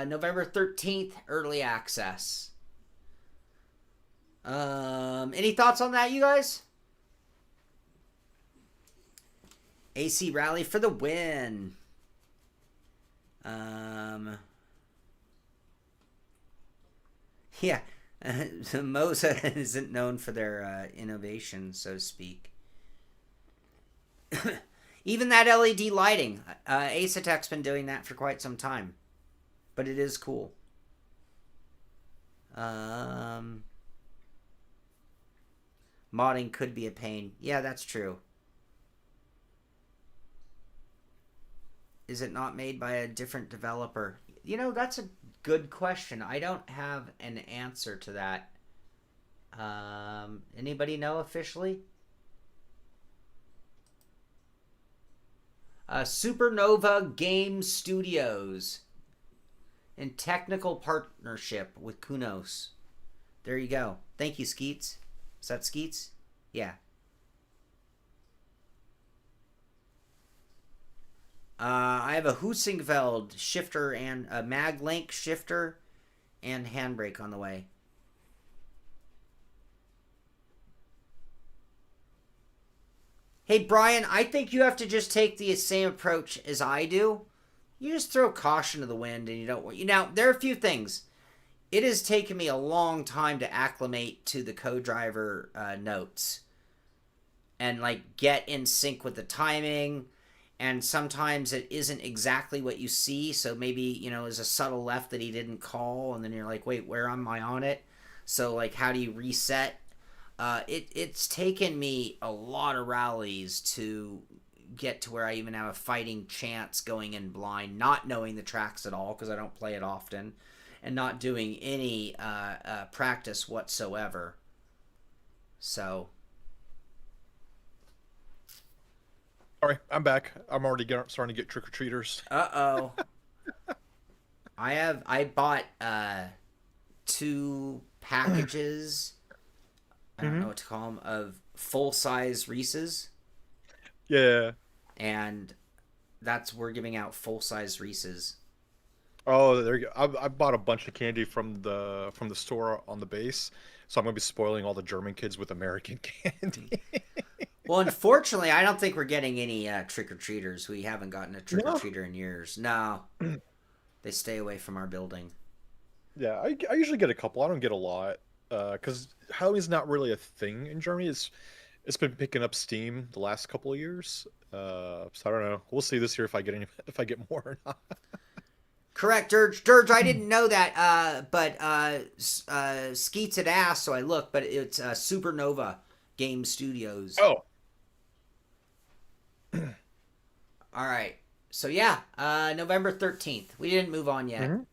November 13th, early access. Any thoughts on that, you guys? AC Rally for the win. Yeah. Moza isn't known for their innovation, so to speak. Even that LED lighting. Asetek's been doing that for quite some time. But it is cool. Modding could be a pain. Yeah, that's true. Is it not made by a different developer? That's a good question. I don't have an answer to that. Anybody know officially? Supernova Game Studios in technical partnership with Kunos. There you go. Thank you, Skeets. Is that Skeets? Yeah. I have a Husingfeld shifter and a Maglink shifter and handbrake on the way. Hey, Brian, I think you have to just take the same approach as I do. You just throw caution to the wind and you don't... Now, there are a few things. It has taken me a long time to acclimate to the co-driver notes. And, get in sync with the timing. And sometimes it isn't exactly what you see. So maybe, there's a subtle left that he didn't call. And then you're like, wait, where am I on it? So, how do you reset? It's taken me a lot of rallies to get to where I even have a fighting chance going in blind, not knowing the tracks at all because I don't play it often, and not doing any practice whatsoever. So... All right, I'm back. I'm already starting to get trick-or-treaters. Uh-oh. I bought 2 packages, I don't know what to call them, of full-size Reese's. Yeah. And we're giving out full-size Reese's. Oh, there you go. I bought a bunch of candy from the store on the base, so I'm going to be spoiling all the German kids with American candy. Well, unfortunately, I don't think we're getting any trick-or-treaters. We haven't gotten a trick-or-treater in years. No. They stay away from our building. Yeah, I usually get a couple. I don't get a lot. Because Halloween's not really a thing in Germany. It's been picking up steam the last couple of years. So I don't know. We'll see this year if I get more or not. Correct, Dirge. Dirge, I didn't know that, but Skeets had asked, so I looked, but it's Supernova Game Studios. Oh. All right. So, yeah, November 13th. We didn't move on yet. Mm-hmm.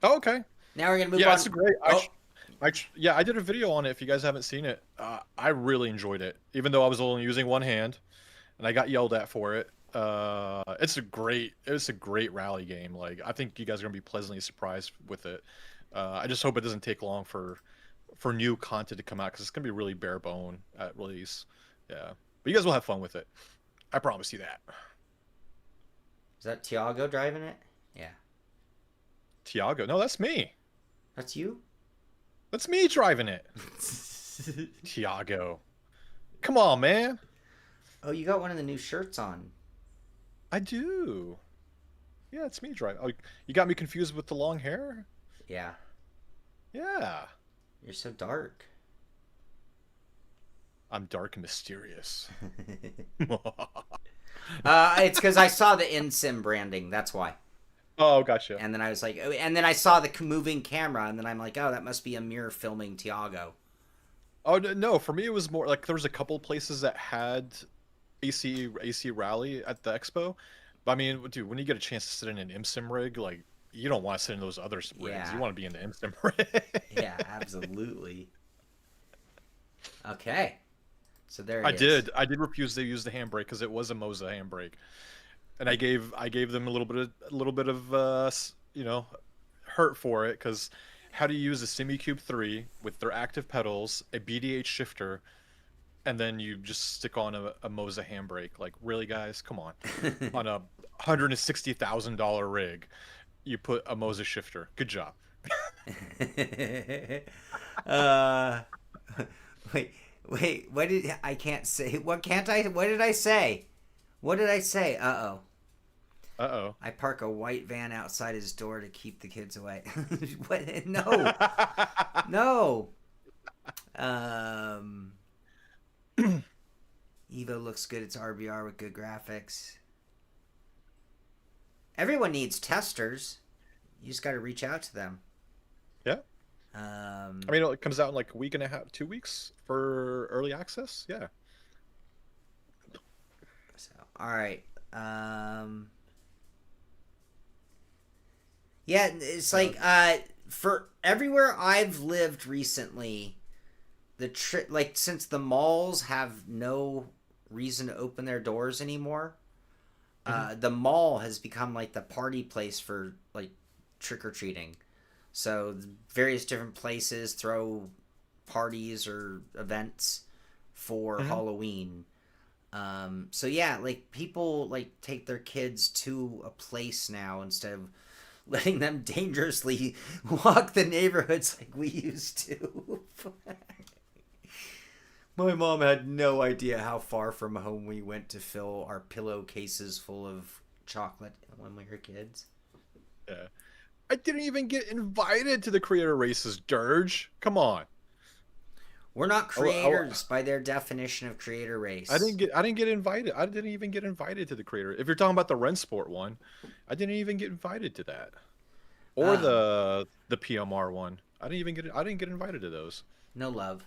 Oh, okay. Now we're going to move on. Yeah, it's great. Oh. I did a video on it if you guys haven't seen it. I really enjoyed it, even though I was only using one hand, and I got yelled at for it. It's a great rally game. Like, I think you guys are gonna be pleasantly surprised with it. I just hope it doesn't take long for new content to come out, because it's gonna be really bare bone at release. Yeah, but you guys will have fun with it. I promise you that. Is that Tiago driving it? Yeah. Tiago? No, that's me. That's you? That's me driving it. Tiago. Come on, man. Oh, you got one of the new shirts on. I do. Yeah, it's me driving. Oh, you got me confused with the long hair? Yeah. Yeah. You're so dark. I'm dark and mysterious. It's because I saw the InSim branding. That's why. Oh, gotcha. And then I was like, and then I saw the moving camera, and then I'm like, oh, that must be Ameer filming Tiago. Oh, no, for me it was more like there was a couple places that had AC Rally at the expo. But I mean, dude, when you get a chance to sit in an ImSim rig, like, you don't want to sit in those other rigs. Yeah. You want to be in the ImSim rig. Yeah, absolutely. Okay. So there it is. I did refuse to use the handbrake because it was a Moza handbrake. And I gave them a little bit of hurt for it, because how do you use a SimiCube 3 with their active pedals, a BDH shifter, and then you just stick on a Moza handbrake? Like, really, guys? Come on. On a $160,000 rig, you put a Moza shifter. Good job. Wait, what did I can't say? What can't I? What did I say? What did I say? Uh-oh. I park a white van outside his door to keep the kids away. What? No. No. Evo looks good. It's RBR with good graphics. Everyone needs testers. You just got to reach out to them. Yeah. I mean, it comes out in like a week and a half, 2 weeks for early access. Yeah. So, all right. Yeah, it's like for everywhere I've lived recently, like since the malls have no reason to open their doors anymore, the mall has become like the party place for like trick or treating. So various different places throw parties or events for Halloween. So yeah, like people like take their kids to a place now instead of letting them dangerously walk the neighborhoods like we used to. My mom had no idea how far from home we went to fill our pillowcases full of chocolate when we were kids. Yeah. I didn't even get invited to the creator races, Dirge. Come on. We're not creators by their definition of creator race. I didn't get invited. I didn't even get invited to the creator. If you're talking about the Rensport one, I didn't even get invited to that. Or the PMR one. I didn't get invited to those. No love.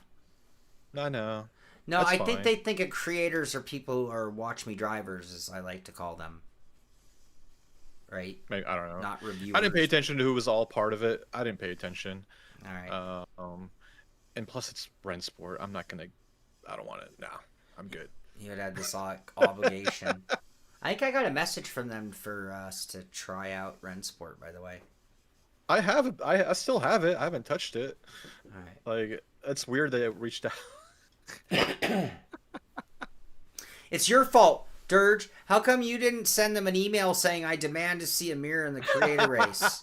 No. No, That's I fine. think they think of creators are people who are watch me drivers, as I like to call them. Right? Maybe, I don't know. Not reviewers. I didn't pay attention to who was all part of it. I didn't pay attention. All right. And plus it's Rensport. I don't want it. No, I'm good. You had this obligation. I think I got a message from them for us to try out Rensport, by the way. I have it. I still have it. I haven't touched it. All right. Like, it's weird they reached out. It's your fault, Dirge. How come you didn't send them an email saying I demand to see Ameer in the creator race?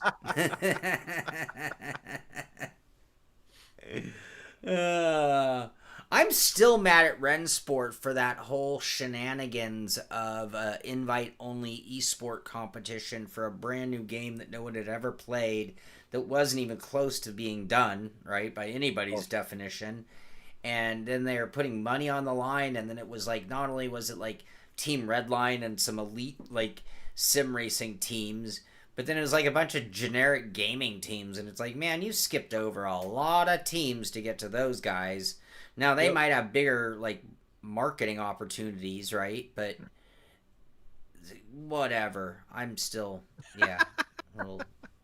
I'm still mad at Rensport for that whole shenanigans of invite-only esport competition for a brand new game that no one had ever played, that wasn't even close to being done, right, by anybody's definition. And then they were putting money on the line, and then it was like, not only was it like Team Redline and some elite like sim racing teams, But then it was like a bunch of generic gaming teams, and it's like, man, you skipped over a lot of teams to get to those guys. Now they might have bigger like marketing opportunities, right? But whatever. I'm still a little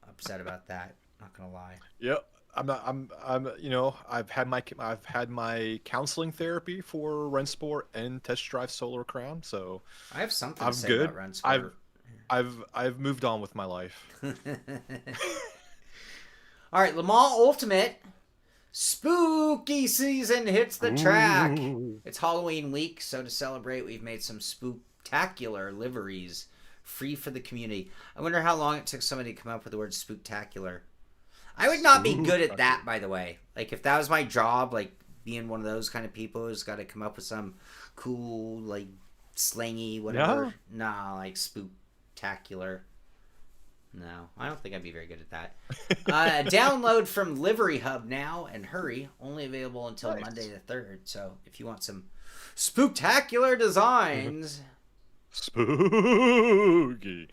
upset about that. Not gonna lie. Yep. I'm not. I'm. You know, I've had my counseling therapy for Rensport and Test Drive Solar Crown, so I have something I'm to say good. about Rensport. I've moved on with my life. All right, Le Mans Ultimate. Spooky season hits the track. It's Halloween week, so to celebrate, we've made some spooktacular liveries free for the community. I wonder how long it took somebody to come up with the word spooktacular. I would not be good at that, by the way. Like, if that was my job, like, being one of those kind of people who's got to come up with some cool, like, slangy, whatever. Yeah. Nah, like, spooktacular. No, I don't think I'd be very good at that. Download from Livery Hub now, and hurry. Only available until Monday the 3rd. So if you want some spooktacular designs. Spooky.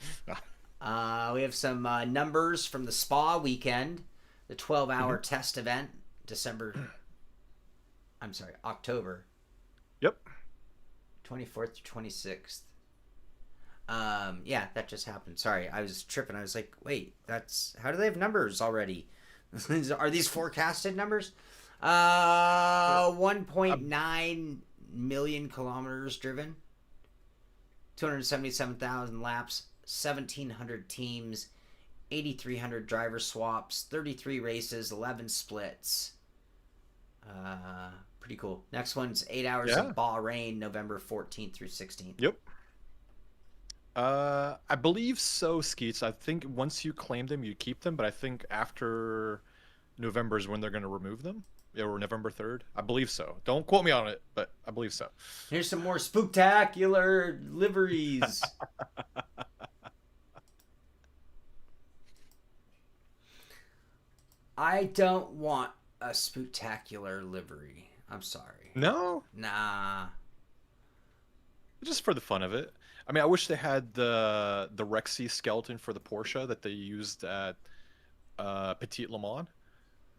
We have some numbers from the spa weekend. The 12-hour test event. October. Yep. 24th to 26th. Yeah, that just happened. Sorry, I was tripping. I was like, wait, how do they have numbers already? Are these forecasted numbers? 1.9 million kilometers driven, 277,000 laps, 1,700 teams, 8,300 driver swaps, 33 races, 11 splits. Pretty cool. Next one's 8 hours in Bahrain, November 14th through 16th. Yep. I believe so, Skeets. I think once you claim them, you keep them, but I think after November is when they're going to remove them. Yeah, or November 3rd. I believe so. Don't quote me on it, but I believe so. Here's some more spooktacular liveries. I don't want a spooktacular livery. I'm sorry. No? Nah. Just for the fun of it. I mean, I wish they had the Rexy skeleton for the Porsche that they used at Petit Le Mans.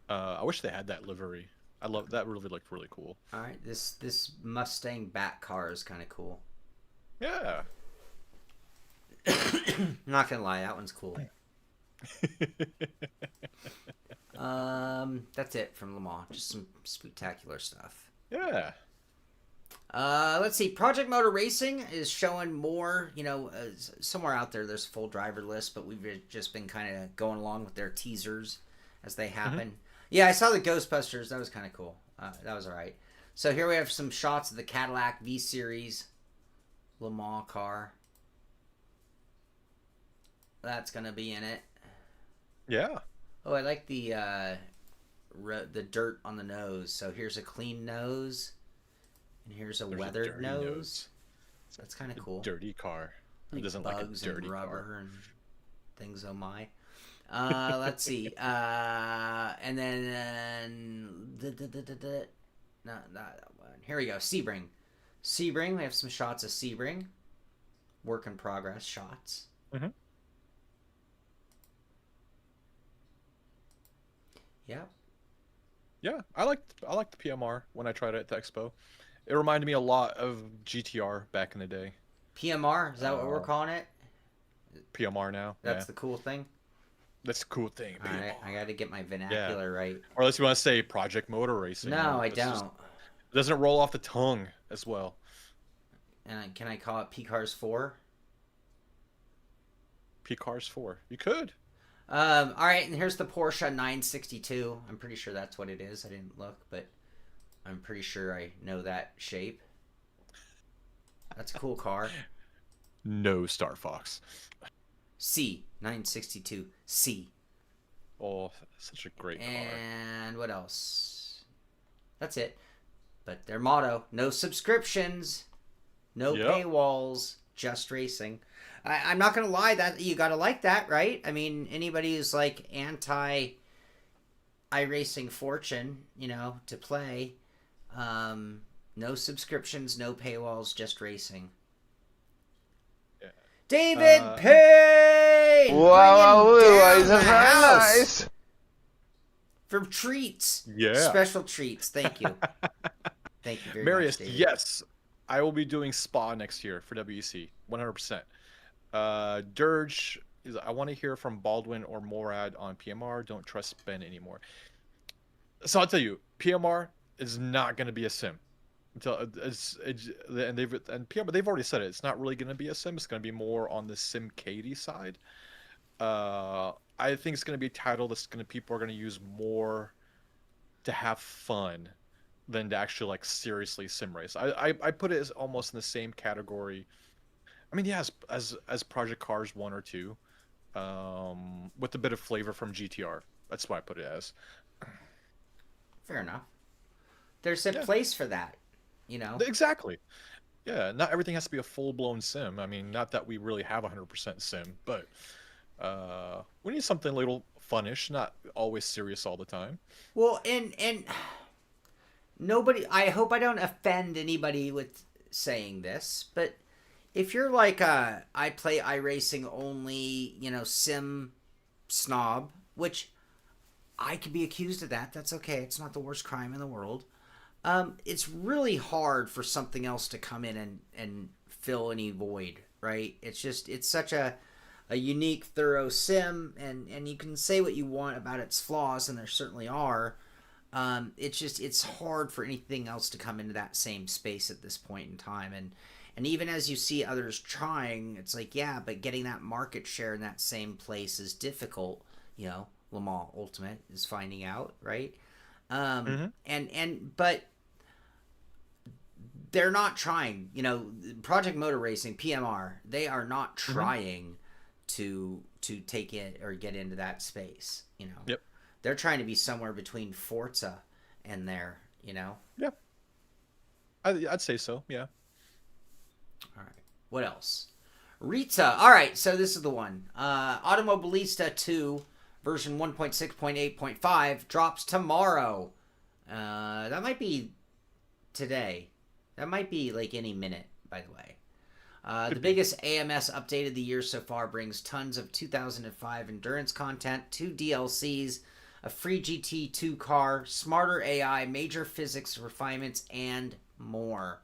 I wish they had that livery. I love that. Really looked really cool. All right, this Mustang Bat car is kind of cool. Yeah. Not gonna lie, that one's cool. That's it from Le Mans. Just some spectacular stuff. Yeah. Let's see. Project Motor Racing is showing more. You know, somewhere out there, there's a full driver list, but we've just been kind of going along with their teasers as they happen. Yeah, I saw the Ghostbusters. That was kind of cool. That was all right. So here we have some shots of the Cadillac V Series Le Mans car. That's gonna be in it. Yeah. Oh, I like the dirt on the nose. So here's a clean nose, and here's a weathered nose. That's kind of cool. Dirty car. Who Like doesn't like a bugs dirty and rubber car? and things. Oh my. Let's see. And then not that one. Here we go. Sebring. Sebring. We have some shots of Sebring. Work in progress shots. Mm-hmm. Yep. Yeah, I liked the PMR when I tried it at the expo. It reminded me a lot of GTR back in the day. PMR. Is that what we're calling it? PMR now. That's the cool thing. That's a cool thing. All right, I got to get my vernacular right. Or unless you want to say Project Motor Racing. No, I It's just- don't. it doesn't roll off the tongue as well. And can I call it P-Cars 4? P-Cars 4. You could. All right, and here's the Porsche 962. I'm pretty sure that's what it is. I didn't look, but I'm pretty sure I know that shape. That's a cool car. No Star Fox. C 962 C. Oh, such a great car. And what else? That's it. But their motto: no subscriptions, no paywalls, just racing. I'm not gonna lie, that you gotta like that, right? I mean, anybody who's like anti iRacing Fortune, you know, to play, no subscriptions, no paywalls, just racing. Yeah. David Payne! Wow, bringing down is the very house nice. for treats. Yeah. Special treats. Thank you. Thank you very much, Marius, David. yes, I will be doing Spa next year for WEC, 100%. Dirge, I want to hear from Baldwin or Morad on PMR. Don't trust Ben anymore. So I'll tell you, PMR is not going to be a sim. And PMR, they've already said it. It's not really going to be a sim. It's going to be more on the Sim Katie side. I think it's going to be a title that's going to people are going to use more to have fun than to actually like seriously sim race. I put it as almost in the same category. I mean, yeah, as Project Cars 1 or 2, with a bit of flavor from GTR. That's why I put it as. Fair enough. There's a place for that, you know? Exactly. Yeah, not everything has to be a full-blown sim. I mean, not that we really have 100% sim, but we need something a little funnish, not always serious all the time. Well, and nobody, I hope I don't offend anybody with saying this, but if you're like I play iRacing only, you know, sim snob, which I could be accused of that. That's okay. It's not the worst crime in the world. It's really hard for something else to come in and fill any void, right? It's such a unique, thorough sim, and you can say what you want about its flaws, and there certainly are. It's hard for anything else to come into that same space at this point in time, and even as you see others trying, it's like, yeah, but getting that market share in that same place is difficult. You know, Le Mans Ultimate is finding out, right? But they're not trying. You know, Project Motor Racing, PMR, they are not trying to take it or get into that space. You know, Yep. They're trying to be somewhere between Forza and there. You know. Yeah. I'd say so. Yeah. All right. What else? Rita. All right. So this is the one. Automobilista 2 version 1.6.8.5 drops tomorrow. That might be today. That might be like any minute, by the way. The biggest AMS update of the year so far brings tons of 2005 endurance content, 2 DLCs, a free GT2 car, smarter AI, major physics refinements, and more.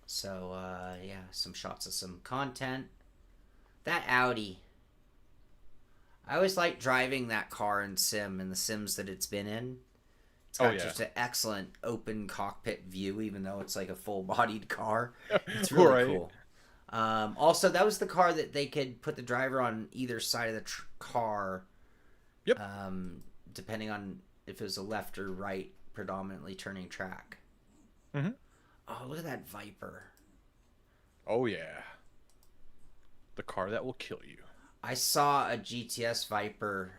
So, yeah, some shots of some content. That Audi. I always like driving that car in sim and the sims that it's been in. It's got just an excellent open cockpit view, even though it's like a full-bodied car. It's really cool. Also, that was the car that they could put the driver on either side of the car. Yep. Depending on if it was a left or right, predominantly turning track. Mm-hmm. Oh, look at that Viper. Oh, yeah. The car that will kill you. I saw a GTS Viper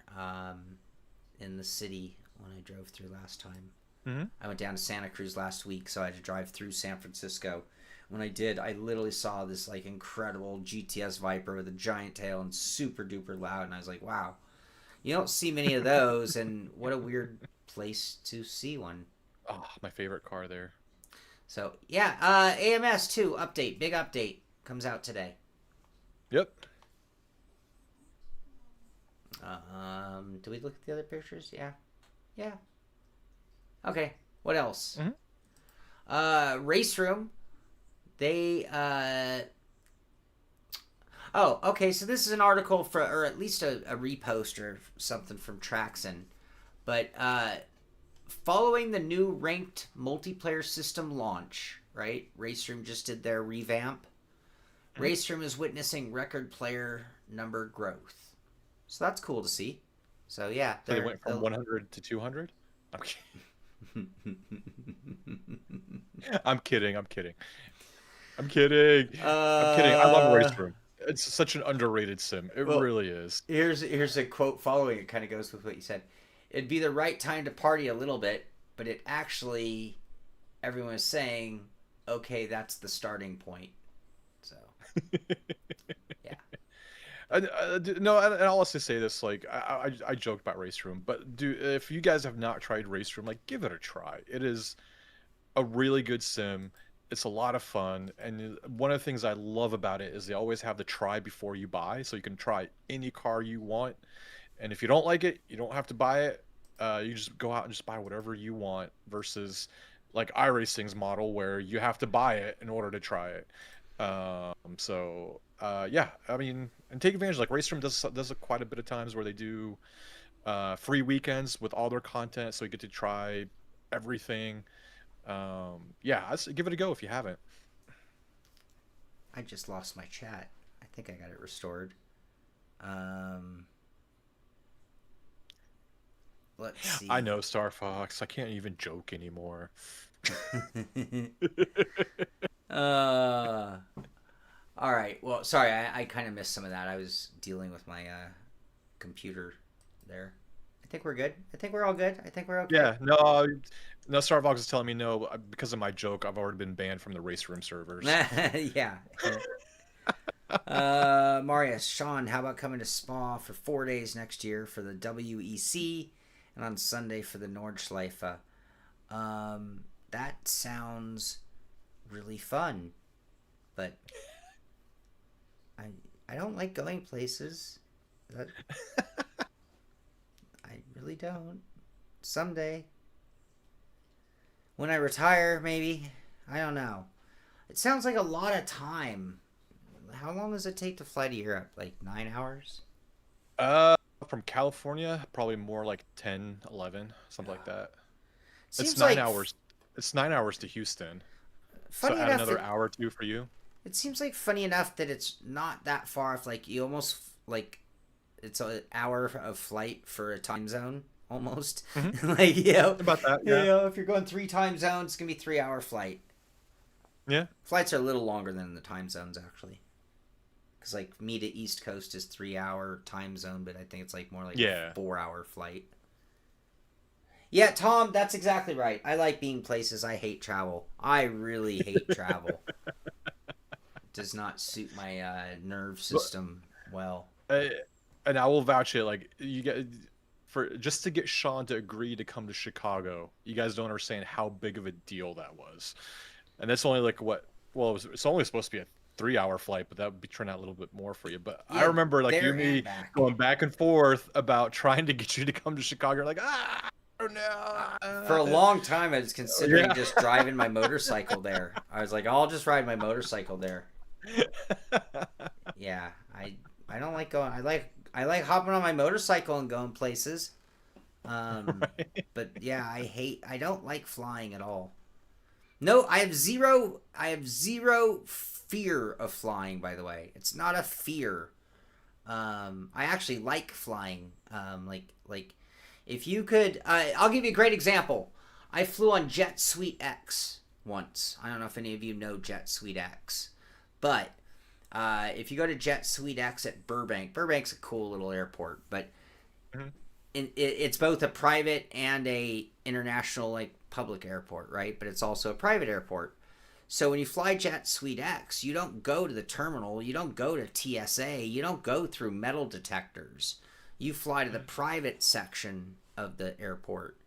in the city when I drove through last time. Mm-hmm. I went down to Santa Cruz last week, so I had to drive through San Francisco. When I did, I literally saw this like incredible GTS Viper with a giant tail and super duper loud, and I was like, wow. You don't see many of those, and what a weird place to see one. Oh, my favorite car there. So, yeah, AMS 2 update, big update, comes out today. Yep. Do we look at the other pictures? Yeah. Yeah. Okay, what else? Race Room. They, Oh, okay, so this is an article for, or at least a repost or something from Traxon. But, following the new ranked multiplayer system launch, right? Race Room just did their revamp. Race Room is witnessing record player number growth. So that's cool to see. So, yeah. So they went from 100 to 200? Okay. I'm kidding. I'm kidding. I love Race Room. It's such an underrated sim. It really is. Here's a quote following it. Kind of goes with what you said. It'd be the right time to party a little bit, but it actually, everyone is saying, okay, that's the starting point. So, yeah. No, and I'll also say this, like, I joked about Race Room, but if you guys have not tried Race Room, like, give it a try. It is a really good sim. It's a lot of fun, and one of the things I love about it is they always have the try before you buy, so you can try any car you want. And if you don't like it, you don't have to buy it. You just go out and just buy whatever you want versus like iRacing's model where you have to buy it in order to try it. Yeah, I mean, and take advantage. Like Raceroom does it quite a bit of times where they do free weekends with all their content, so you get to try everything. Yeah, I'd say give it a go if you haven't. I just lost my chat. I think I got it restored. Let's see. I know, Star Fox. I can't even joke anymore. All right. Well, sorry, I kind of missed some of that. I was dealing with my computer there. I think we're good. I think we're all good. I think we're okay. Yeah, no, Star Fox is telling me no because of my joke. I've already been banned from the race room servers. Yeah. Marius, Shaun, how about coming to Spa for 4 days next year for the WEC and on Sunday for the Nordschleife? That sounds really fun, but I don't like going places. I really don't. Someday. When I retire, maybe. I don't know. It sounds like a lot of time. How long does it take to fly to Europe? Like 9 hours? From California, probably more like 10, 11, something like that. Seems It's 9 like hours. It's 9 hours to Houston. Funny So add enough, another hour or two for you. it seems like funny enough that it's not that far. If like you almost like it's an hour of flight for a time zone almost. Like About that, yeah. you know, if you're going 3 time zones, it's gonna be 3 hour flight. Yeah. Flights are a little longer than the time zones actually. Because like me to East Coast is 3 hour time zone, but I think it's like more like a 4 hour flight. Yeah, Tom, that's exactly right. I like being places. I hate travel. I really hate travel. Does not suit my nerve system well. And I will vouch it. Like you get for just to get Shaun to agree to come to Chicago. You guys don't understand how big of a deal that was. And that's only like what? Well, it's only supposed to be a 3 hour flight, but that would be turn out a little bit more for you. But Yeah, I remember like you there and me and back. going back and forth about trying to get you to come to Chicago. Like I don't know. For a long time, I was considering Yeah. just driving my motorcycle there. I was like, I'll just ride my motorcycle there. Yeah, I don't like going. I like hopping on my motorcycle and going places. But yeah, I don't like flying at all. No, I have zero fear of flying, by the way. It's not a fear. I actually like flying. Like if you could, I'll give you a great example. I flew on Jet Suite X once. I don't know if any of you know Jet Suite X, but if you go to Jet Suite X at Burbank's a cool little airport, but it's both a private and a international like public airport, right? But it's also a private airport. So when you fly Jet Suite X, you don't go to the terminal, you don't go to TSA, you don't go through metal detectors. You fly to the private section of the airport,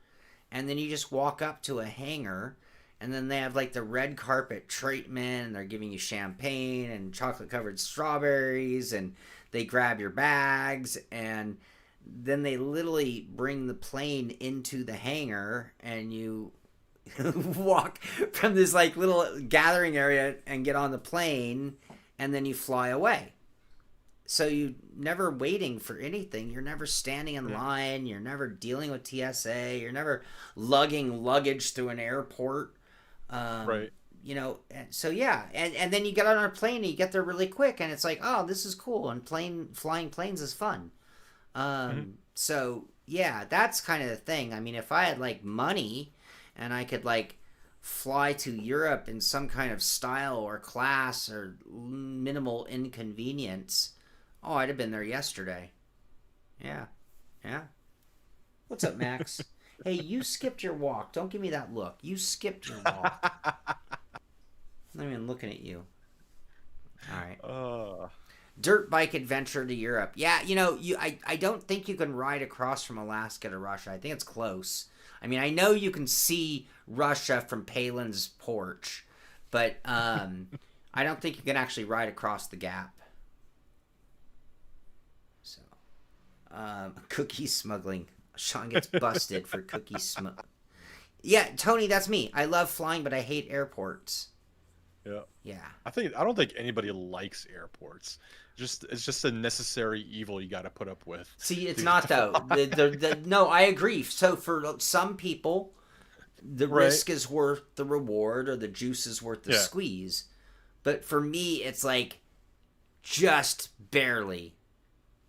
and then you just walk up to a hangar, and then they have like the red carpet treatment, and they're giving you champagne and chocolate covered strawberries, and they grab your bags, and then they literally bring the plane into the hangar, and you walk from this like little gathering area and get on the plane, and then you fly away. So you never waiting for anything. You're never standing in line. You're never dealing with TSA. You're never lugging luggage through an airport. Right. You know, so yeah, and then you get on a plane and you get there really quick, and it's like, oh, this is cool, and flying planes is fun. So yeah, that's kind of the thing. I mean, if I had like money and I could like fly to Europe in some kind of style or class or minimal inconvenience, oh, I'd have been there yesterday. Yeah. What's up, Max? Hey, you skipped your walk. Don't give me that look. You skipped your walk. I'm not even looking at you. All right. Dirt bike adventure to Europe. Yeah, you know, I don't think you can ride across from Alaska to Russia. I think it's close. I mean, I know you can see Russia from Palin's porch, But I don't think you can actually ride across the gap. So, cookie smuggling. Shaun gets busted for cookie smug. Yeah, Tony, that's me. I love flying, but I hate airports. Yeah. Yeah. I don't think anybody likes airports. It's just a necessary evil you got to put up with. See, it's not though. No, I agree. So for some people, the risk is worth the reward, or the juice is worth the squeeze. But for me, it's like just barely.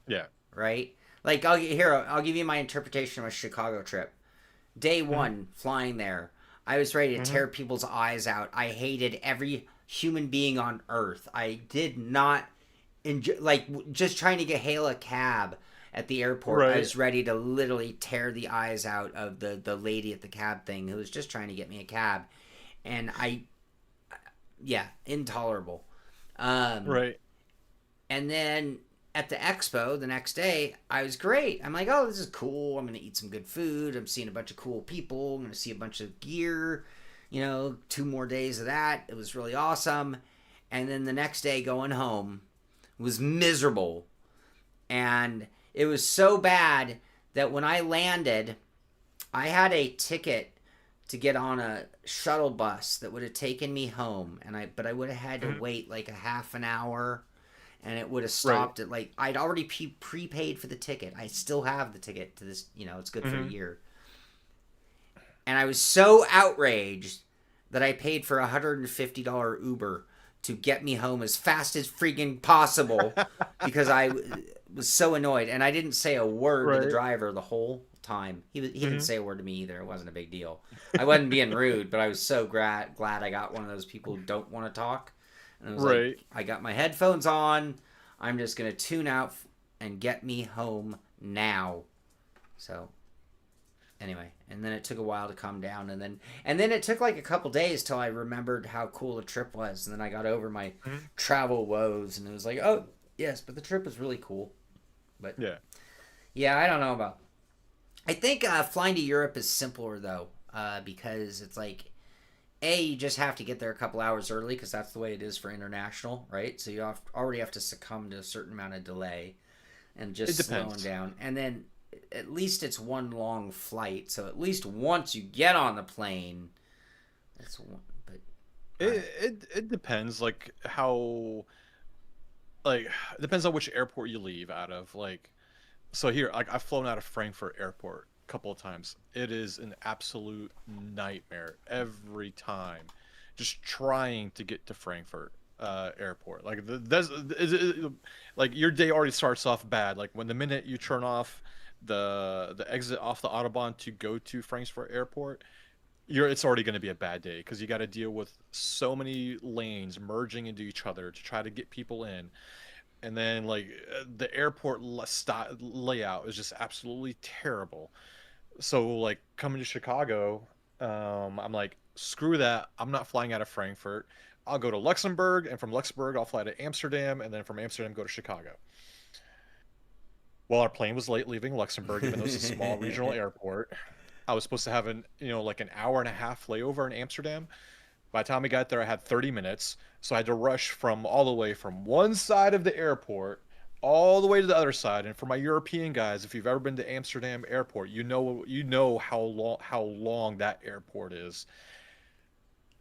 Yeah. Right? Like I'll give you my interpretation of a Chicago trip. Day one, flying there, I was ready to tear people's eyes out. I hated every human being on earth. I did not enjoy, like, just trying to hail a cab at the airport. Right. I was ready to literally tear the eyes out of the lady at the cab thing who was just trying to get me a cab. And intolerable. Right. And then at the expo the next day, I was great. I'm like, oh, this is cool. I'm going to eat some good food. I'm seeing a bunch of cool people. I'm going to see a bunch of gear. 2 more days of that. It was really awesome. And then the next day going home was miserable. And it was so bad that when I landed, I had a ticket to get on a shuttle bus that would have taken me home. But I would have had to wait like a half an hour. And it would have stopped at like, I'd already prepaid for the ticket. I still have the ticket to this, it's good for a year. And I was so outraged that I paid for a $150 Uber to get me home as fast as freaking possible because I was so annoyed. And I didn't say a word to the driver the whole time. He didn't say a word to me either. It wasn't a big deal. I wasn't being rude, but I was so glad I got one of those people who don't want to talk. And I was like, I got my headphones on. I'm just going to tune out and get me home now. So, anyway. And then it took a while to calm down. And then it took like a couple days till I remembered how cool the trip was. And then I got over my travel woes. And it was like, oh, yes, but the trip was really cool. But, yeah, I don't know about... I think flying to Europe is simpler, though. Because it's like... you just have to get there a couple hours early because that's the way it is for international, right? So you already have to succumb to a certain amount of delay and just slowing down. And then at least it's one long flight. So at least once you get on the plane, that's one. But it depends, like how, like it depends on which airport you leave out of. Like, so here, like I've flown out of Frankfurt Airport couple of times. It is an absolute nightmare every time, just trying to get to Frankfurt airport. Like like your day already starts off bad. Like when the minute you turn off the exit off the Autobahn to go to Frankfurt airport, it's already going to be a bad day because you got to deal with so many lanes merging into each other to try to get people in. And then like the airport layout is just absolutely terrible. So like coming to Chicago, I'm like, screw that. I'm not flying out of Frankfurt. I'll go to Luxembourg, and from Luxembourg I'll fly to Amsterdam, and then from Amsterdam go to Chicago. Well, our plane was late leaving Luxembourg, even though it's a small regional airport. I was supposed to have an hour and a half layover in Amsterdam. By the time we got there, I had 30 minutes, so I had to rush from all the way from one side of the airport all the way to the other side. And for my European guys, if you've ever been to Amsterdam airport, you know how long that airport is.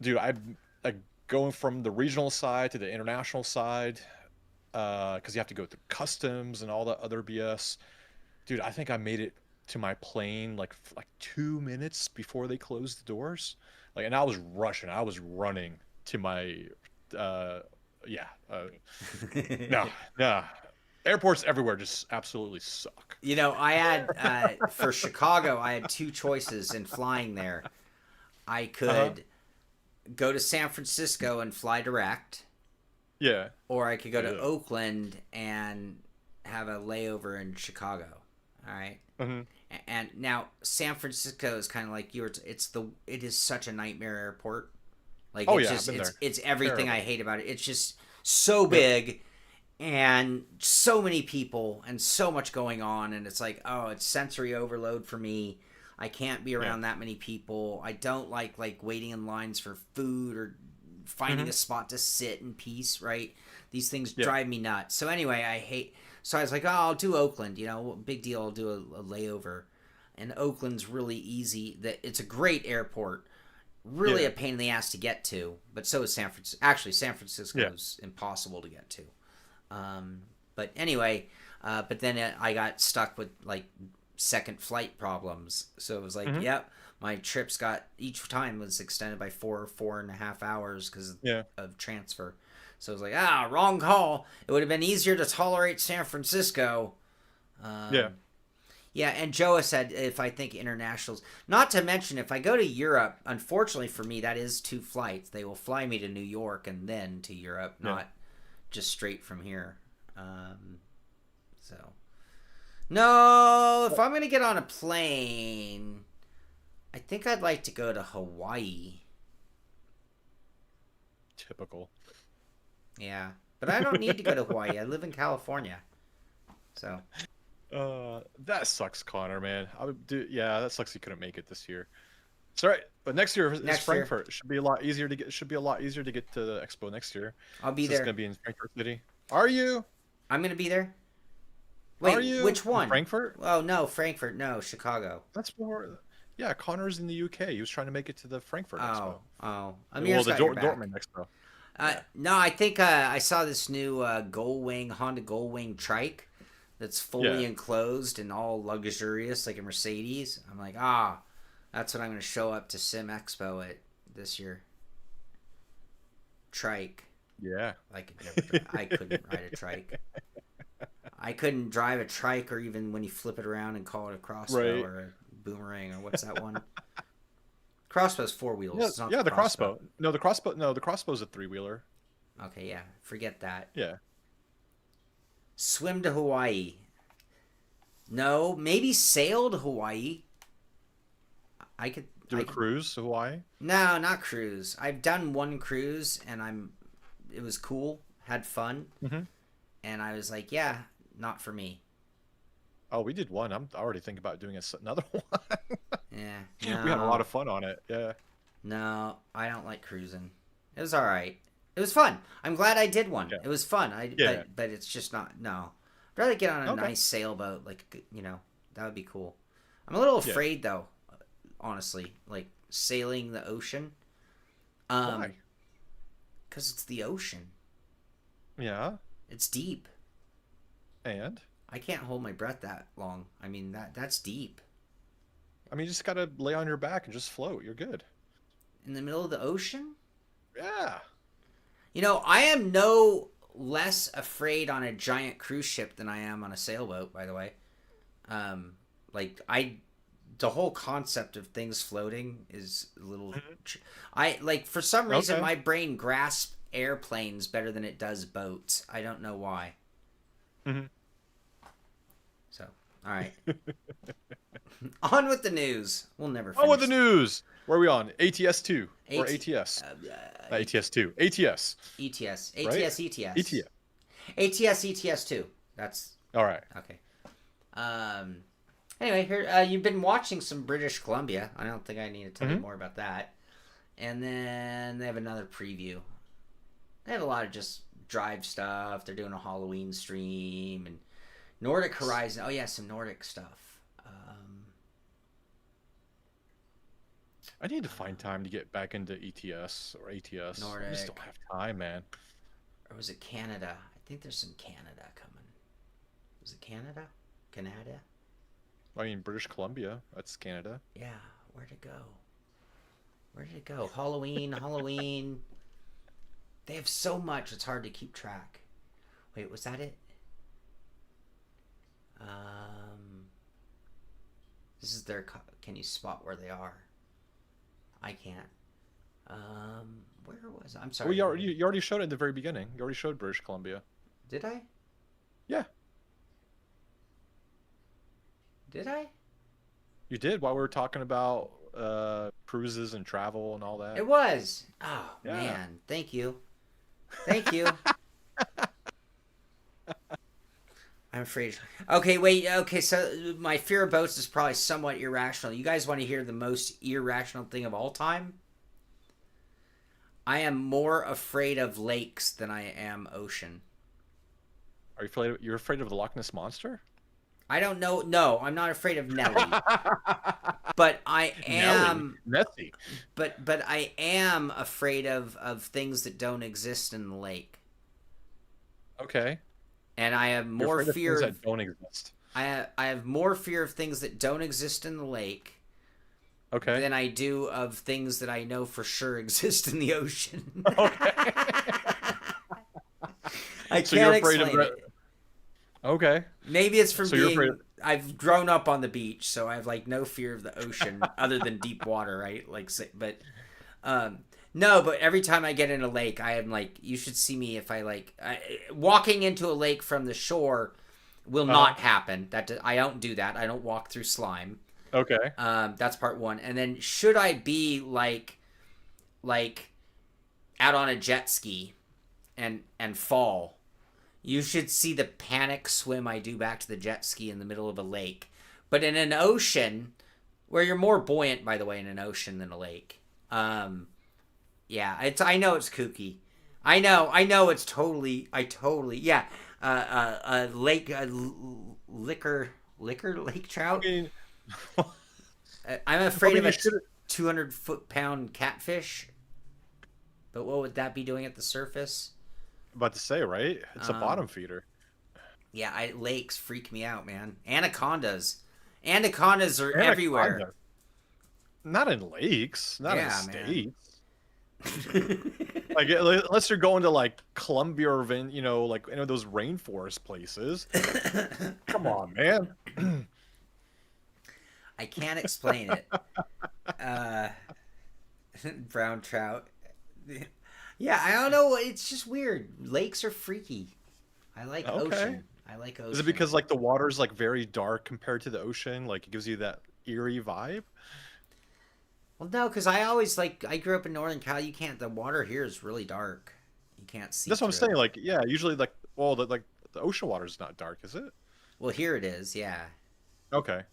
Dude, I'm like going from the regional side to the international side, because you have to go through customs and all that other BS. Dude, I think I made it to my plane like 2 minutes before they closed the doors. Like, and I was rushing. I was running to my, no. Airports everywhere just absolutely suck. I had, for Chicago, I had 2 choices in flying there. I could go to San Francisco and fly direct. Yeah. Or I could go to Oakland and have a layover in Chicago. All right. Mm-hmm. And now San Francisco is kind of like it is such a nightmare airport. Like, it's everything I hate about it. It's just so big and so many people and so much going on, and it's like, oh, it's sensory overload for me. I can't be around that many people. I don't like waiting in lines for food or finding a spot to sit in peace, right? These things drive me nuts. So anyway, so I was like, oh, I'll do Oakland, big deal. I'll do a layover. And Oakland's really easy. It's a great airport. Really a pain in the ass to get to, but so is San Francisco. Actually, San Francisco's impossible to get to. But anyway, but then I got stuck with like second flight problems. So it was like, my trips each time was extended by 4.5 hours because of transfer. So it was like, wrong call. It would have been easier to tolerate San Francisco. Yeah, and Joa said if I think internationals, not to mention if I go to Europe, unfortunately for me, that is 2 flights. They will fly me to New York and then to Europe, not just straight from here. No, if I'm going to get on a plane, I think I'd like to go to Hawaii. Typical. Yeah, but I don't need to go to Hawaii. I live in California. So... that sucks, Connor, man. That sucks you couldn't make it this year. It's all right, but next year is Frankfurt. It should be a lot easier to get. Should be a lot easier to get to the expo next year. I'll be there. It's gonna be in Frankfurt City. Are you? I'm gonna be there. Wait, are you? Which one? Frankfurt? Oh no, Frankfurt. No, Chicago. That's more. Yeah, Connor's in the UK. He was trying to make it to the Frankfurt Expo. Ameer's the Dortmund Expo. No, I think I saw this new Honda Gullwing trike. That's fully enclosed and all luxurious, like a Mercedes. I'm like, that's what I'm going to show up to Sim Expo at this year. Trike. Yeah. I couldn't ride a trike. I couldn't drive a trike, or even when you flip it around and call it a crossbow or a boomerang, or what's that one? Crossbow's 4 wheels. Yeah, the crossbow. No, the crossbow's a 3-wheeler. Okay, yeah. Forget that. Yeah. Swim to Hawaii. No, maybe sail to Hawaii. I could do a cruise to Hawaii. No, not cruise. I've done one cruise and it was cool, had fun, and I was like, yeah, not for me. Oh, we did one. I'm already thinking about doing another one. Yeah, we had a lot of fun on it. Yeah. No, I don't like cruising. It was all right. It was fun. I'm glad I did one. Yeah. It was fun. But it's just not. No, I'd rather get on a nice sailboat. Like that would be cool. I'm a little afraid though, honestly. Like sailing the ocean. Why? Because it's the ocean. Yeah. It's deep. And I can't hold my breath that long. I mean that's deep. I mean, you just gotta lay on your back and just float. You're good. In the middle of the ocean? Yeah. I am no less afraid on a giant cruise ship than I am on a sailboat, by the way. The whole concept of things floating is a little... for some reason, my brain grasps airplanes better than it does boats. I don't know why. So, all right. On with the news. We'll never finish. On with the news. Where are we on? ATS2 or ATS? ATS2. ATS. ETS. Right? ATS, ETS. ATS, ETS2. That's... All right. Okay. Anyway, here you've been watching some British Columbia. I don't think I need to tell you more about that. And then they have another preview. They have a lot of just drive stuff. They're doing a Halloween stream and Nordic Horizon. Oh yeah, some Nordic stuff. I need to find time to get back into ETS or ATS. Nordic. I just don't have time, man. Or was it Canada? I think there's some Canada coming. Was it Canada? Canada? I mean, British Columbia. That's Canada. Yeah. Where'd it go? Where did it go? Halloween. They have so much, it's hard to keep track. Wait, was that it? This is their... Can you spot where they are? I can't. Where was I? I'm sorry. Well, you already showed it at the very beginning. You already showed British Columbia. Did I? Yeah. Did I? You did while we were talking about cruises and travel and all that. It was. Oh, yeah. Man. Thank you. Thank you. I'm afraid. Okay, wait. Okay, so my fear of boats is probably somewhat irrational. You guys want to hear the most irrational thing of all time? I am more afraid of lakes than I am ocean. Are you afraid? You're afraid of the Loch Ness monster? I don't know. No, I'm not afraid of Nelly, but I am. Nessie. But I am afraid of things that don't exist in the lake. Okay. And I have You're more afraid of fear things that don't exist. I have more fear of things that don't exist in the lake Okay. than I do of things that I know for sure exist in the ocean. Okay. I So you're can't afraid of explain that. it. Okay. Maybe it's from So you're afraid being. I've grown up on the beach, so I have like no fear of the ocean other than deep water, right? Like, but no. But every time I get in a lake, I am like, you should see me if walking into a lake from the shore will not happen. I don't do that. I don't walk through slime. Okay. That's part one. And then should I be like out on a jet ski and fall? You should see the panic swim I do back to the jet ski in the middle of a lake. But in an ocean, where you're more buoyant, by the way, in an ocean than a lake. Yeah, I know it's kooky. I know it's totally, yeah. A lake, liquor lake trout. I mean, I'm afraid of a should 200-foot-pound catfish. But what would that be doing at the surface? about to say, right? It's a bottom feeder. Yeah, lakes freak me out, man. Anacondas are everywhere. Not in lakes, not in Yeah, states. Like unless you're going to like Colombia or like any of those rainforest places. Come on, man. I can't explain it. Brown trout. Yeah, I don't know. It's just weird. Lakes are freaky. I like ocean. I like ocean. Is it because like the water's like very dark compared to the ocean? Like it gives you that eerie vibe? Well, no, because I grew up in Northern Cal. The water here is really dark. You can't see. That's what I'm through saying. it. Like, yeah, usually like, well, the ocean water is not dark, is it? Well, here it is. Yeah. Okay.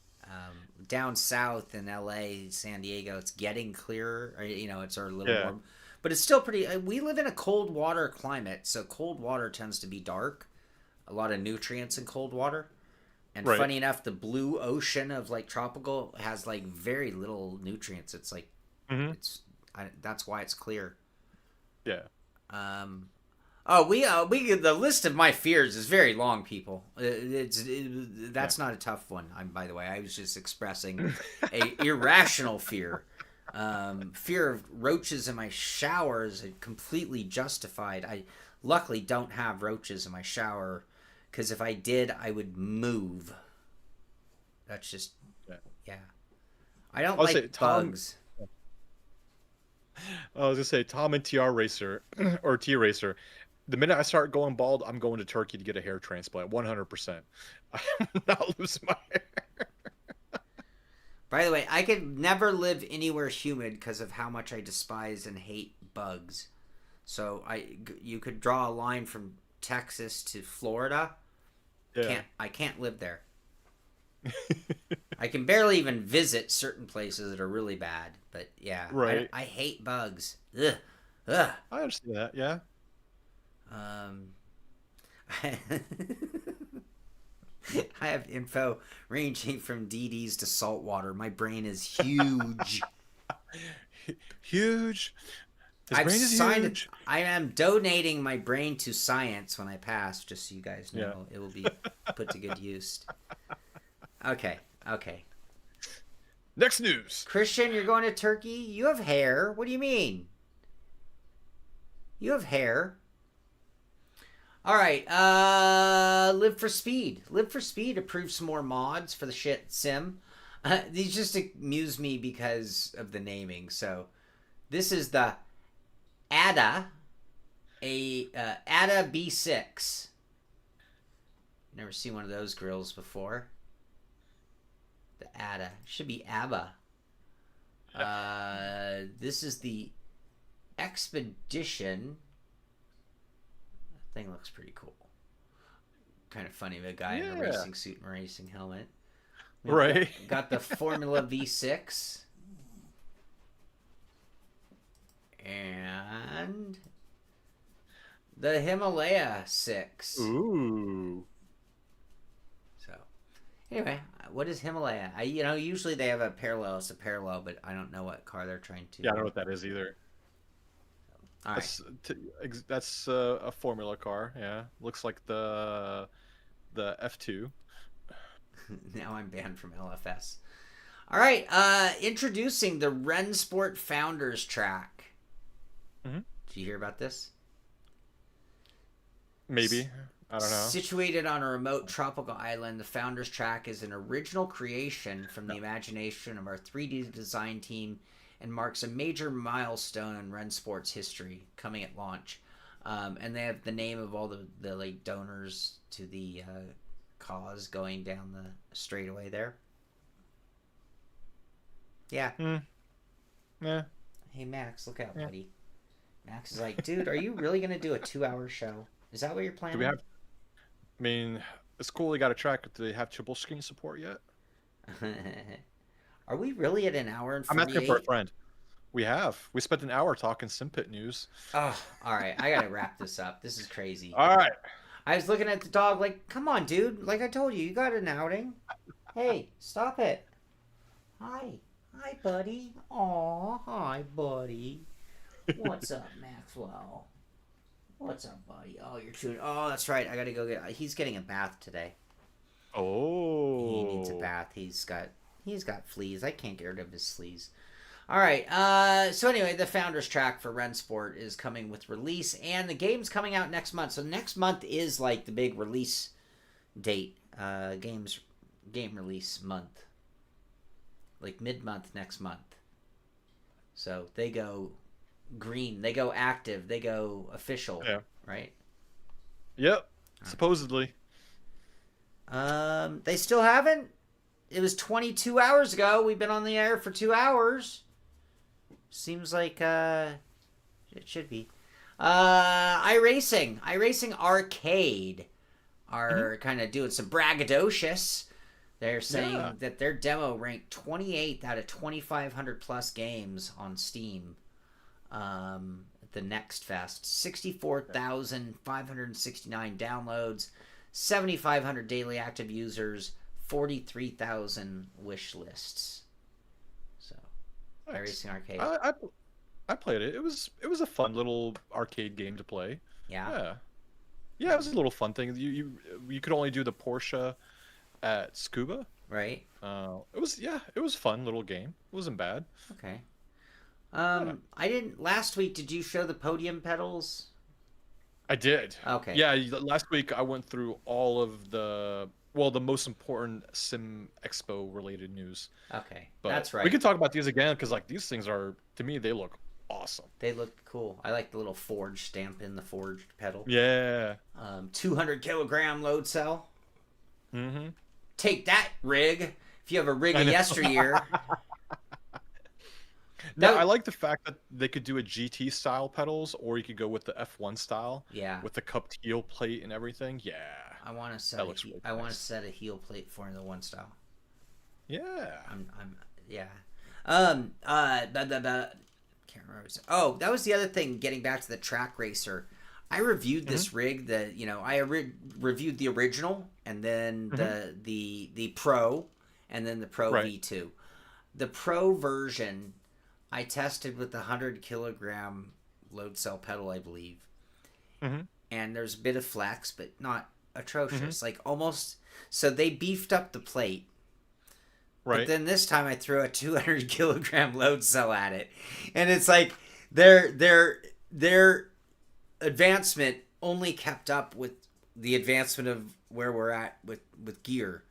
Down south in LA, San Diego, it's getting clearer. It's a little warm. But it's still pretty. We live in a cold water climate, so cold water tends to be dark. A lot of nutrients in cold water. And funny enough, the blue ocean of like tropical has like very little nutrients. It's like, that's why it's clear. Yeah. The list of my fears is very long, people. That's not a tough one. By the way, I was just expressing a irrational fear. Fear of roaches in my shower is completely justified. I luckily don't have roaches in my shower, because if I did, I would move. That's just, yeah. I don't like bugs. I was gonna say Tom and TR Racer or T Racer. The minute I start going bald, I'm going to Turkey to get a hair transplant. 100%. I'm not losing my hair. By the way, I could never live anywhere humid because of how much I despise and hate bugs. So you could draw a line from Texas to Florida. Yeah. I can't live there. I can barely even visit certain places that are really bad. But yeah, right. I hate bugs. Ugh. Ugh. I understand that. Yeah. I have info ranging from DDs to saltwater. My brain is huge. Huge. His I've brain is signed huge. I am donating my brain to science when I pass, just so you guys know. It will be put to good use. Okay. Next news. Christian, you're going to Turkey? You have hair. What do you mean? You have hair. All right. Live for Speed. Live for Speed approved some more mods for the shit sim. These just amuse me because of the naming. So this is the ADA, ADA B6. Never seen one of those grills before. The ADA. Should be ABBA. This is the Expedition. That thing looks pretty cool. Kind of funny, a guy in a racing suit and a racing helmet. Right. Got the Formula V6. and the Himalaya 6. Ooh. So, anyway, what is Himalaya? Usually they have a parallel. It's a parallel, but I don't know what car they're trying to. Yeah, I don't know what that is either. All right. That's a Formula car. Yeah, looks like the F2. Now I'm banned from LFS. All right, introducing the Rensport Founders Track. Mm-hmm. Did you hear about this? Maybe. I don't know. Situated on a remote tropical island, the Founders Track is an original creation from the imagination of our 3D design team and marks a major milestone in Rensport's history, coming at launch. And they have the name of all the like donors to the cause going down the straightaway there. Yeah. Yeah. Hey, Max, look out, buddy. Max is like, dude, are you really going to do a 2-hour show? Is that what you're planning? Do we have... I mean, it's cool they got a track. Do they have triple screen support yet? Are we really at an hour and 48? I'm asking for a friend. We have. We spent an hour talking Simpit news. Oh, all right. I got to wrap this up. This is crazy. All right. I was looking at the dog like, come on, dude. Like I told you, you got an outing. Hey, stop it. Hi. Hi, buddy. Aw, hi, buddy. What's up, Maxwell? What's up, buddy? Oh, you're chewing. Oh, that's right. I got to go get... He's getting a bath today. Oh. He needs a bath. He's got fleas. I can't get rid of his fleas. All right. So anyway, the Founders Track for Rensport is coming with release, and the game's coming out next month. So next month is like the big release date. Game release month. Like mid-month next month. So they go green. They go active. They go official. Yeah. Right? Yep. Supposedly. They still haven't. It was 22 hours ago. We've been on the air for 2 hours. Seems like it should be. iRacing Arcade are kind of doing some braggadocious. They're saying that their demo ranked 28th out of 2,500 plus games on Steam. At the Next Fest, 64,569 downloads, 7,500 daily active users, 43,000 wish lists. So, iRacing Arcade. I played it. It was a fun little arcade game to play. Yeah. Yeah, it was a little fun thing. You could only do the Porsche at Scuba. Right. It was a fun little game. It wasn't bad. Okay. I didn't last week. Did you show the podium pedals? I did. Okay. Yeah, last week I went through all of the most important Sim Expo related news. Okay, But that's right. we could talk about these again because like these things are, to me, they look awesome. They look cool. I like the little forged stamp in the forged pedal. Yeah. 200 kilogram load cell. Mm-hmm. Take that, rig. If you have a rig of yesteryear. No, I like the fact that they could do a GT style pedals, or you could go with the F1 style. Yeah. With the cupped heel plate and everything. Yeah. I want to set. Really I want to nice. set a heel plate for the one style. Yeah. Yeah. Can't remember. Oh, that was the other thing. Getting back to the track racer, I reviewed this rig. Reviewed the original, and then the Pro, and then the Pro V2. The Pro version, I tested with the 100 kilogram load cell pedal, I believe. Mm-hmm. And there's a bit of flex, but not atrocious. Like almost. So they beefed up the plate. Right. But then this time I threw a 200 kilogram load cell at it, and it's like their advancement only kept up with the advancement of where we're at with gear.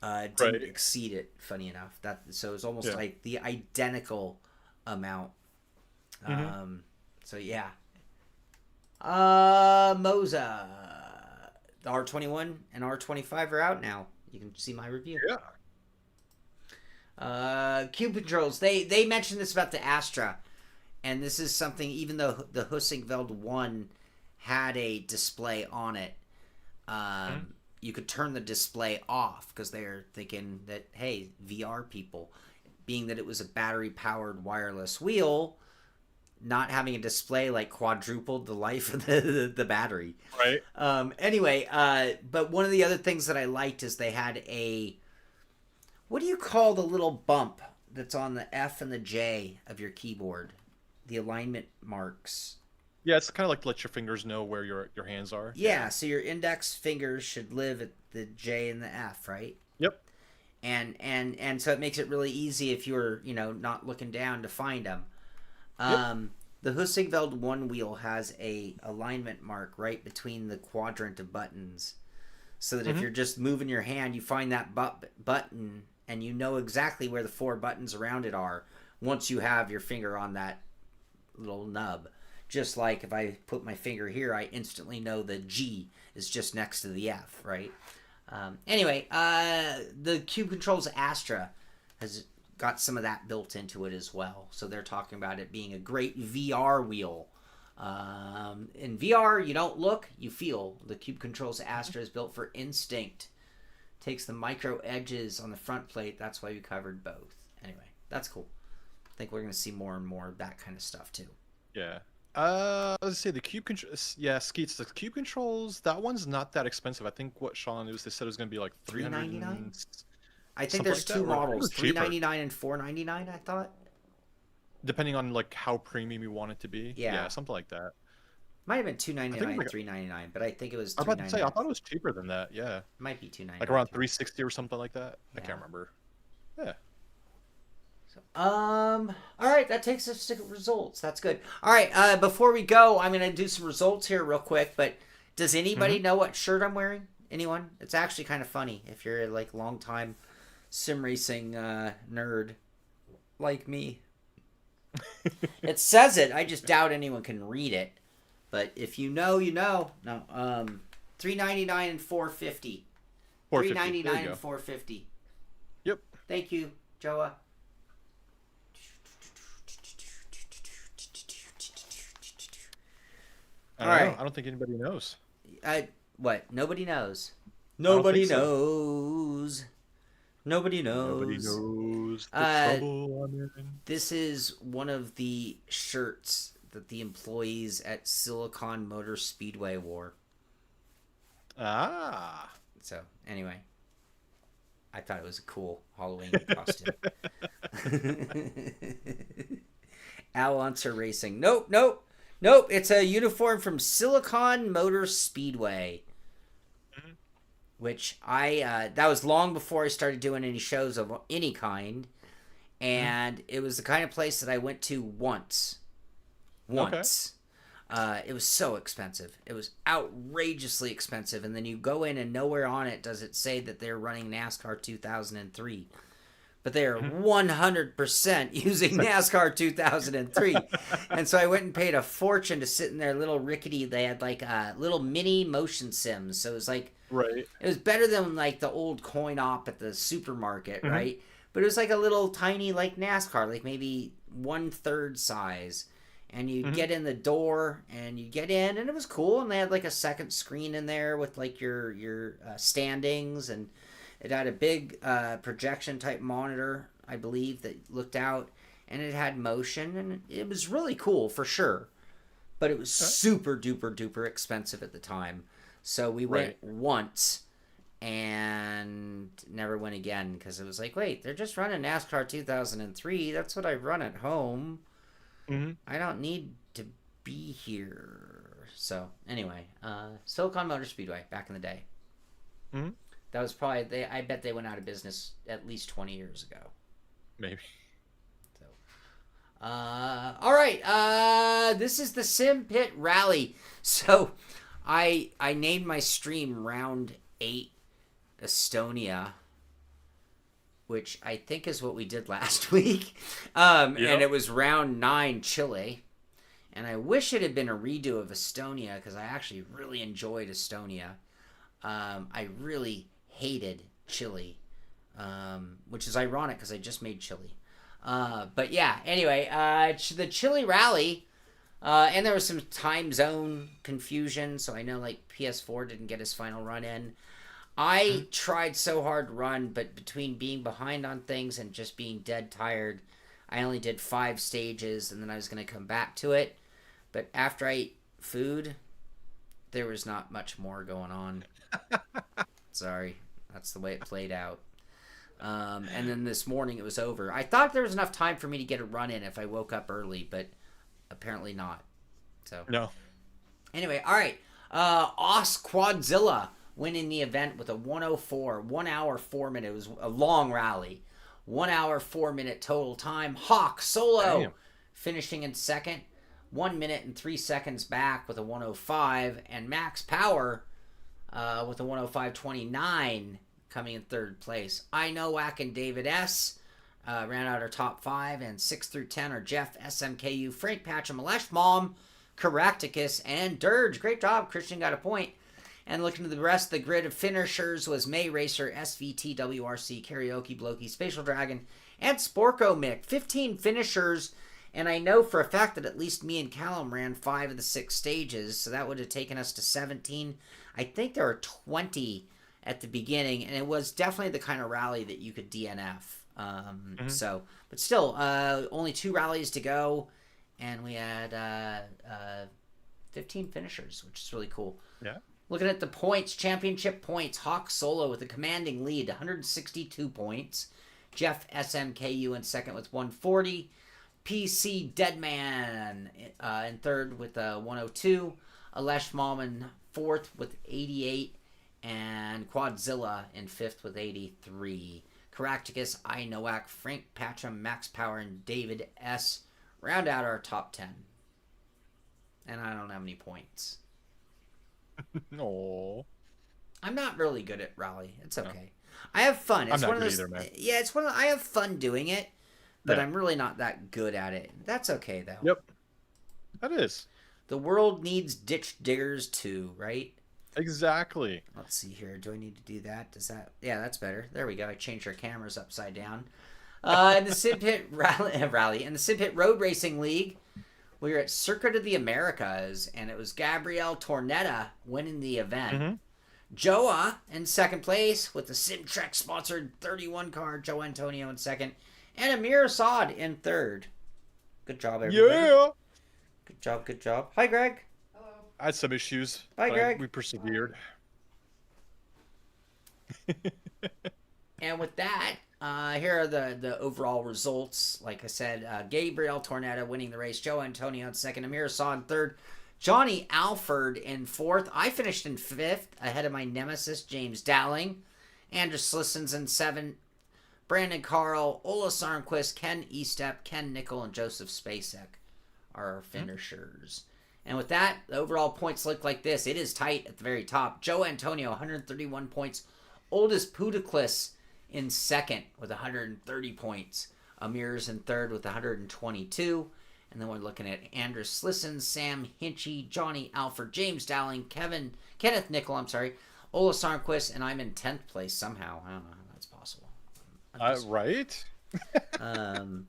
Didn't exceed it. Funny enough, so it's almost like the identical amount. So yeah. Moza, the R21 and R25 are out now. You can see my review. Yeah. Cube controls. They mentioned this about the Astra, and this is something. Even though the Husingveld 1 had a display on it, you could turn the display off because they're thinking that, hey, VR people, being that it was a battery powered wireless wheel, not having a display like quadrupled the life of the battery. Right. Anyway, but one of the other things that I liked is they had what do you call the little bump that's on the F and the J of your keyboard? The alignment marks. Yeah, it's kind of like to let your fingers know where your hands are. Yeah, so your index fingers should live at the J and the F, right? Yep. And so it makes it really easy if you're, not looking down to find them. The Husingveld one wheel has a alignment mark right between the quadrant of buttons, so that if you're just moving your hand, you find that button and you know exactly where the 4 buttons around it are once you have your finger on that little nub. Just like if I put my finger here, I instantly know the G is just next to the F, right? Anyway, the Cube Controls Astra has got some of that built into it as well. So they're talking about it being a great VR wheel. In VR, you don't look, you feel. The Cube Controls Astra is built for instinct. Takes the micro edges on the front plate. That's why we covered both. Anyway, that's cool. I think we're going to see more and more of that kind of stuff too. Yeah. Let's say the Cube Controls. Yeah, Skeets, the Cube Controls, that one's not that expensive. I think what Shaun was, they said it was going to be like $399. I think there's two models, $399 and $499, I thought. Depending on like how premium you want it to be. Yeah, something like that. Might have been $299 and $399, but I think it was $399. I was about to say, I thought it was cheaper than that. Yeah. Might be $299. Like around $360 or something like that. Yeah. I can't remember. Yeah. So, all right, that takes us to results. That's good. All right, before we go, I'm gonna do some results here real quick. But does anybody know what shirt I'm wearing? Anyone? It's actually kind of funny if you're like long time sim racing nerd like me. It says it. I just doubt anyone can read it. But if you know, you know. No, $399 and $450. $399 and $450. Yep. Thank you, Joa. All right. I don't think anybody knows. What? Nobody knows. Nobody knows. Nobody knows. Nobody knows the trouble I'm in. This is one of the shirts that the employees at Silicon Motor Speedway wore. Ah. So, anyway. I thought it was a cool Halloween costume. Al Unser Racing. Nope. It's a uniform from Silicon Motor Speedway. Which that was long before I started doing any shows of any kind. And it was the kind of place that I went to once. Okay. It was so expensive. It was outrageously expensive. And then you go in and nowhere on it does it say that they're running NASCAR 2003. But they are 100% using NASCAR 2003. And so I went and paid a fortune to sit in their little rickety. They had like little mini motion sims. So it was like, right. It was better than like the old coin op at the supermarket, right? But it was like a little tiny like NASCAR, like maybe 1/3 size. And you'd get in the door and you'd get in and it was cool. And they had like a second screen in there with like your standings, and it had a big projection type monitor, I believe, that looked out, and it had motion, and it was really cool for sure. But it was super duper expensive at the time. So we went once and never went again because it was like, wait, they're just running NASCAR 2003. That's what I run at home. I don't need to be here. So anyway, Silicon Motor Speedway back in the day. That was probably I bet they went out of business at least 20 years ago. Maybe. So, all right. This is the Simpit Rally. So, I named my stream Round 8 Estonia, which I think is what we did last week. And it was Round 9 Chile. And I wish it had been a redo of Estonia because I actually really enjoyed Estonia. I really hated Chile, which is ironic because I just made Chile. But yeah, anyway, the Chile Rally, and there was some time zone confusion, so I know like PS4 didn't get his final run in. I tried so hard to run, but between being behind on things and just being dead tired, I only did 5 stages, and then I was going to come back to it. But after I ate food, there was not much more going on. Sorry. That's the way it played out. And then this morning it was over. I thought there was enough time for me to get a run in if I woke up early, but apparently not. So No. Anyway, all right. Quadzilla winning the event with a 1:04, 1 hour 4 minute. It was a long rally. 1 hour 4 minute total time. Hawk Solo finishing in second. 1 minute and 3 seconds back with a 1:05, and Max Power with a 1:05.29 coming in third place. I Know Whack and David S. Ran out our top 5, and 6 through 10 are Jeff, SMKU, Frank Patcham, Alesh Mom, Caractacus, and Dirge. Great job. Christian got a point. And looking to the rest of the grid of finishers was May Racer, SVT, WRC, Karaoke, Blokey, Spatial Dragon, and Sporko Mick. 15 finishers, and I know for a fact that at least me and Callum ran 5 of the 6 stages, so that would have taken us to 17. I think there were 20 at the beginning, and it was definitely the kind of rally that you could DNF. So, but still, only 2 rallies to go, and we had 15 finishers, which is really cool. Yeah. Looking at the points, championship points, Hawk Solo with a commanding lead, 162 points. Jeff SMKU in second with 140. PC Deadman in third with 102. Alesh Mom in fourth with 88. And Quadzilla in fifth with 83. Caractacus, I Know Whack, Frank Patcham, Max Power, and David S. round out our top 10. And I don't have any points. No. I'm not really good at rally. It's okay. No. I have fun. It's I'm not one of good those, either, man. Yeah, it's one of I have fun doing it, but Yeah. I'm really not that good at it. That's okay though. Yep. That is. The world needs ditch diggers too, right? Exactly. Let's see here. Do I need to do that? Does that? Yeah, that's better. There we go. I changed our cameras upside down. In the Simpit rally in the Simpit Road Racing League, we were at Circuit of the Americas, and it was Gabriel Tornetta winning the event. Mm-hmm. Joa in second place with the Simtrek sponsored 31 car. Joe Antonio in second, and Amir Assad in third. Good job, everybody. Yeah. Good job. Good job. Hi, Greg. I had some issues. Bye, but Greg. We persevered. And with that, here are the overall results. Like I said, Gabriel Tornetta winning the race. Joe Antonio in second. Amir Assad in third. Johnny Alford in fourth. I finished in fifth, ahead of my nemesis, James Dowling. Andrew Slissons in seventh. Brandon Carl, Ola Sarnquist, Ken Estep, Ken Nickel, and Joseph Spacek are our finishers. And with that, the overall points look like this. It is tight at the very top. Joe Antonio, 131 points. Oldest Pudiclis in second with 130 points. Amir's in third with 122. And then we're looking at Andrew Slisson, Sam Hinchy, Johnny Alford, James Dowling, Kenneth Nickel, Ola Sarnquist, and I'm in 10th place somehow. I don't know how that's possible. Right? Um,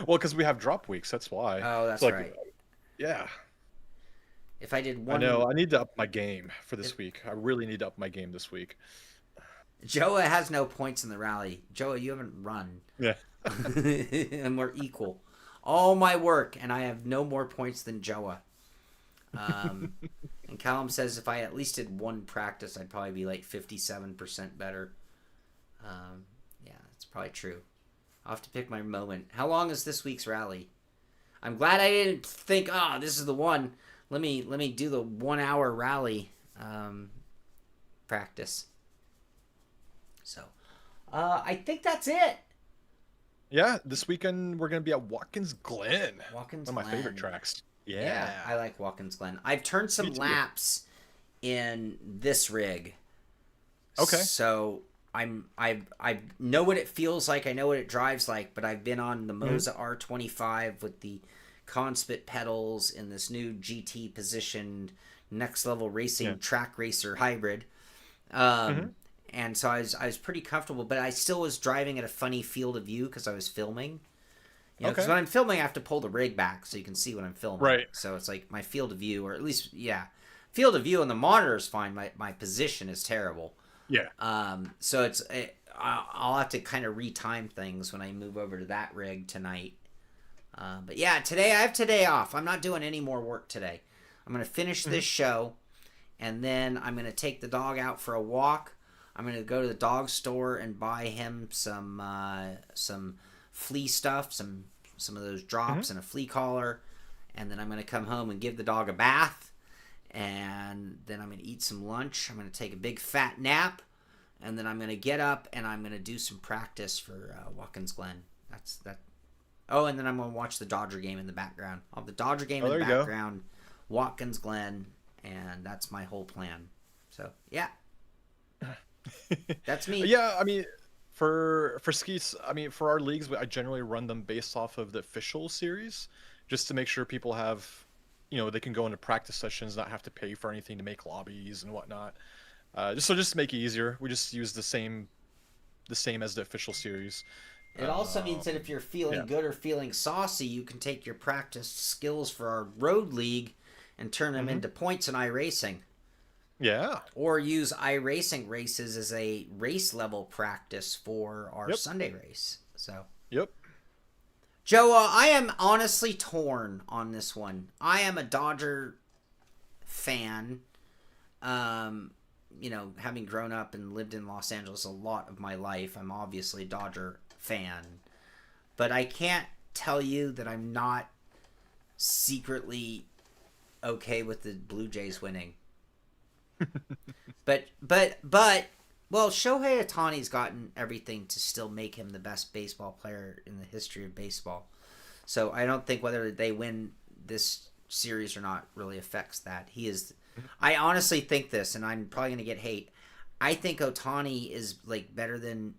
Well, because we have drop weeks, that's why. Oh, that's It's right. Yeah. If I did one... I know. I need to up my game for this week. I really need to up my game this week. Joa has no points in the rally. Joa, you haven't run. Yeah. And we're equal. All my work, and I have no more points than Joa. And Callum says if I at least did one practice, I'd probably be like 57% better. Yeah, that's probably true. I'll have to pick my moment. How long is this week's rally? I'm glad I didn't think, this is the one. Let me do the 1 hour rally practice. So, I think that's it. Yeah, this weekend we're going to be at Watkins Glen. Watkins One of my Glen. favorite tracks. Yeah, Yeah. I like Watkins Glen. I've turned some Me too. laps in this rig. Okay. So I know what it feels like. I know what it drives like. But I've been on the Moza R25 with the Conspit pedals in this new GT positioned next level racing track racer hybrid. And so I was pretty comfortable, but I still was driving at a funny field of view because I was filming. You know, because when I'm filming, I have to pull the rig back so you can see what I'm filming. Right. So it's like my field of view, or at least, field of view on the monitor is fine. My position is terrible. Yeah. So I'll have to kind of retime things when I move over to that rig tonight. But yeah, today I have today off. I'm not doing any more work today. I'm going to finish this show, and then I'm going to take the dog out for a walk. I'm going to go to the dog store and buy him some flea stuff, some of those drops and a flea collar, and then I'm going to come home and give the dog a bath, and then I'm going to eat some lunch. I'm going to take a big fat nap, and then I'm going to get up and I'm going to do some practice for Watkins Glen. That's that. Oh, and then I'm going to watch the Dodger game in the background. I'll have the Dodger game in the background, Watkins Glen, and that's my whole plan. So, yeah. That's me. Yeah, I mean, for skis, I mean, for our leagues, I generally run them based off of the official series, just to make sure people have, they can go into practice sessions, not have to pay for anything to make lobbies and whatnot. Just to make it easier, we just use the same as the official series. It also means that if you're feeling good or feeling saucy, you can take your practice skills for our road league and turn them into points in iRacing. Yeah. Or use iRacing races as a race level practice for our Sunday race. So. Yep. Joe, I am honestly torn on this one. I am a Dodger fan. Having grown up and lived in Los Angeles a lot of my life, I'm obviously a Dodger fan. But I can't tell you that I'm not secretly okay with the Blue Jays winning. but Shohei Ohtani's gotten everything to still make him the best baseball player in the history of baseball. So I don't think whether they win this series or not really affects that. I honestly think this, and I'm probably going to get hate. I think Ohtani is better than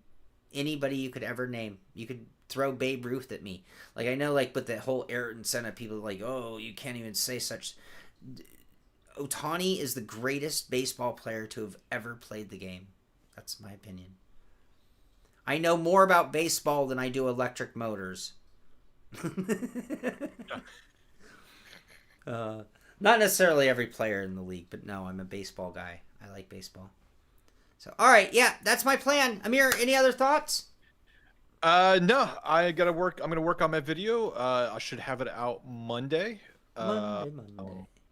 anybody you could ever name. You could throw Babe Ruth at me. I know with the whole Ayrton Senna, people are oh, you can't even say such. Ohtani is the greatest baseball player to have ever played the game. That's my opinion. I know more about baseball than I do electric motors. Not necessarily every player in the league, but no, I'm a baseball guy. I like baseball. So, all right, yeah, that's my plan. Ameer, any other thoughts? No, I gotta work. I'm gonna work on my video. I should have it out Monday.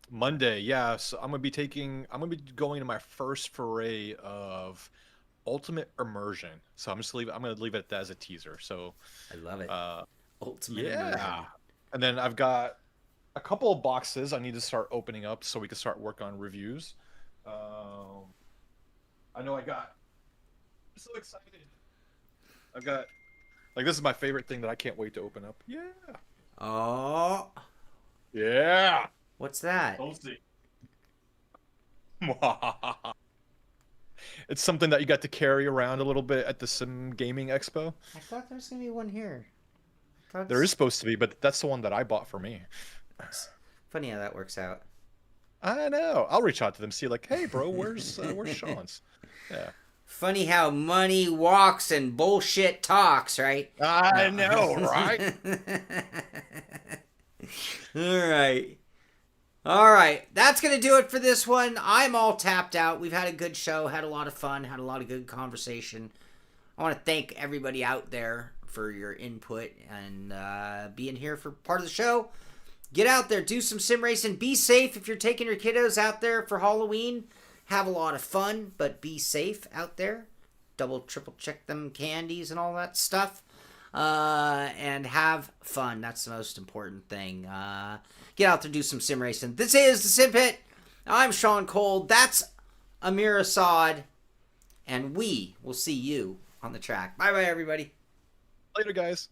Monday, yeah. So I'm gonna be going to my first foray of ultimate immersion. So I'm gonna leave it at that as a teaser. So I love it. Ultimate immersion. And then I've got a couple of boxes I need to start opening up so we can start working on reviews. I know I'm so excited. I've got this is my favorite thing that I can't wait to open up. Yeah. Oh. Yeah. What's that? We'll see. It's something that you got to carry around a little bit at the Sim Gaming Expo. I thought there was gonna be one here. There is supposed to be, but that's the one that I bought for me. Funny how that works out. I know. I'll reach out to them, see hey, bro, where's Sean's? Yeah. Funny how money walks and bullshit talks, right? I know, right? All right. That's going to do it for this one. I'm all tapped out. We've had a good show, had a lot of fun, had a lot of good conversation. I want to thank everybody out there for your input and being here for part of the show. Get out there, do some sim racing. Be safe if you're taking your kiddos out there for Halloween. Have a lot of fun, but be safe out there. Double, triple check them candies and all that stuff. And have fun. That's the most important thing. Get out there, do some sim racing. This is the Simpit. I'm Sean Cole. That's Ameer Assad. And we will see you on the track. Bye-bye, everybody. Later, guys.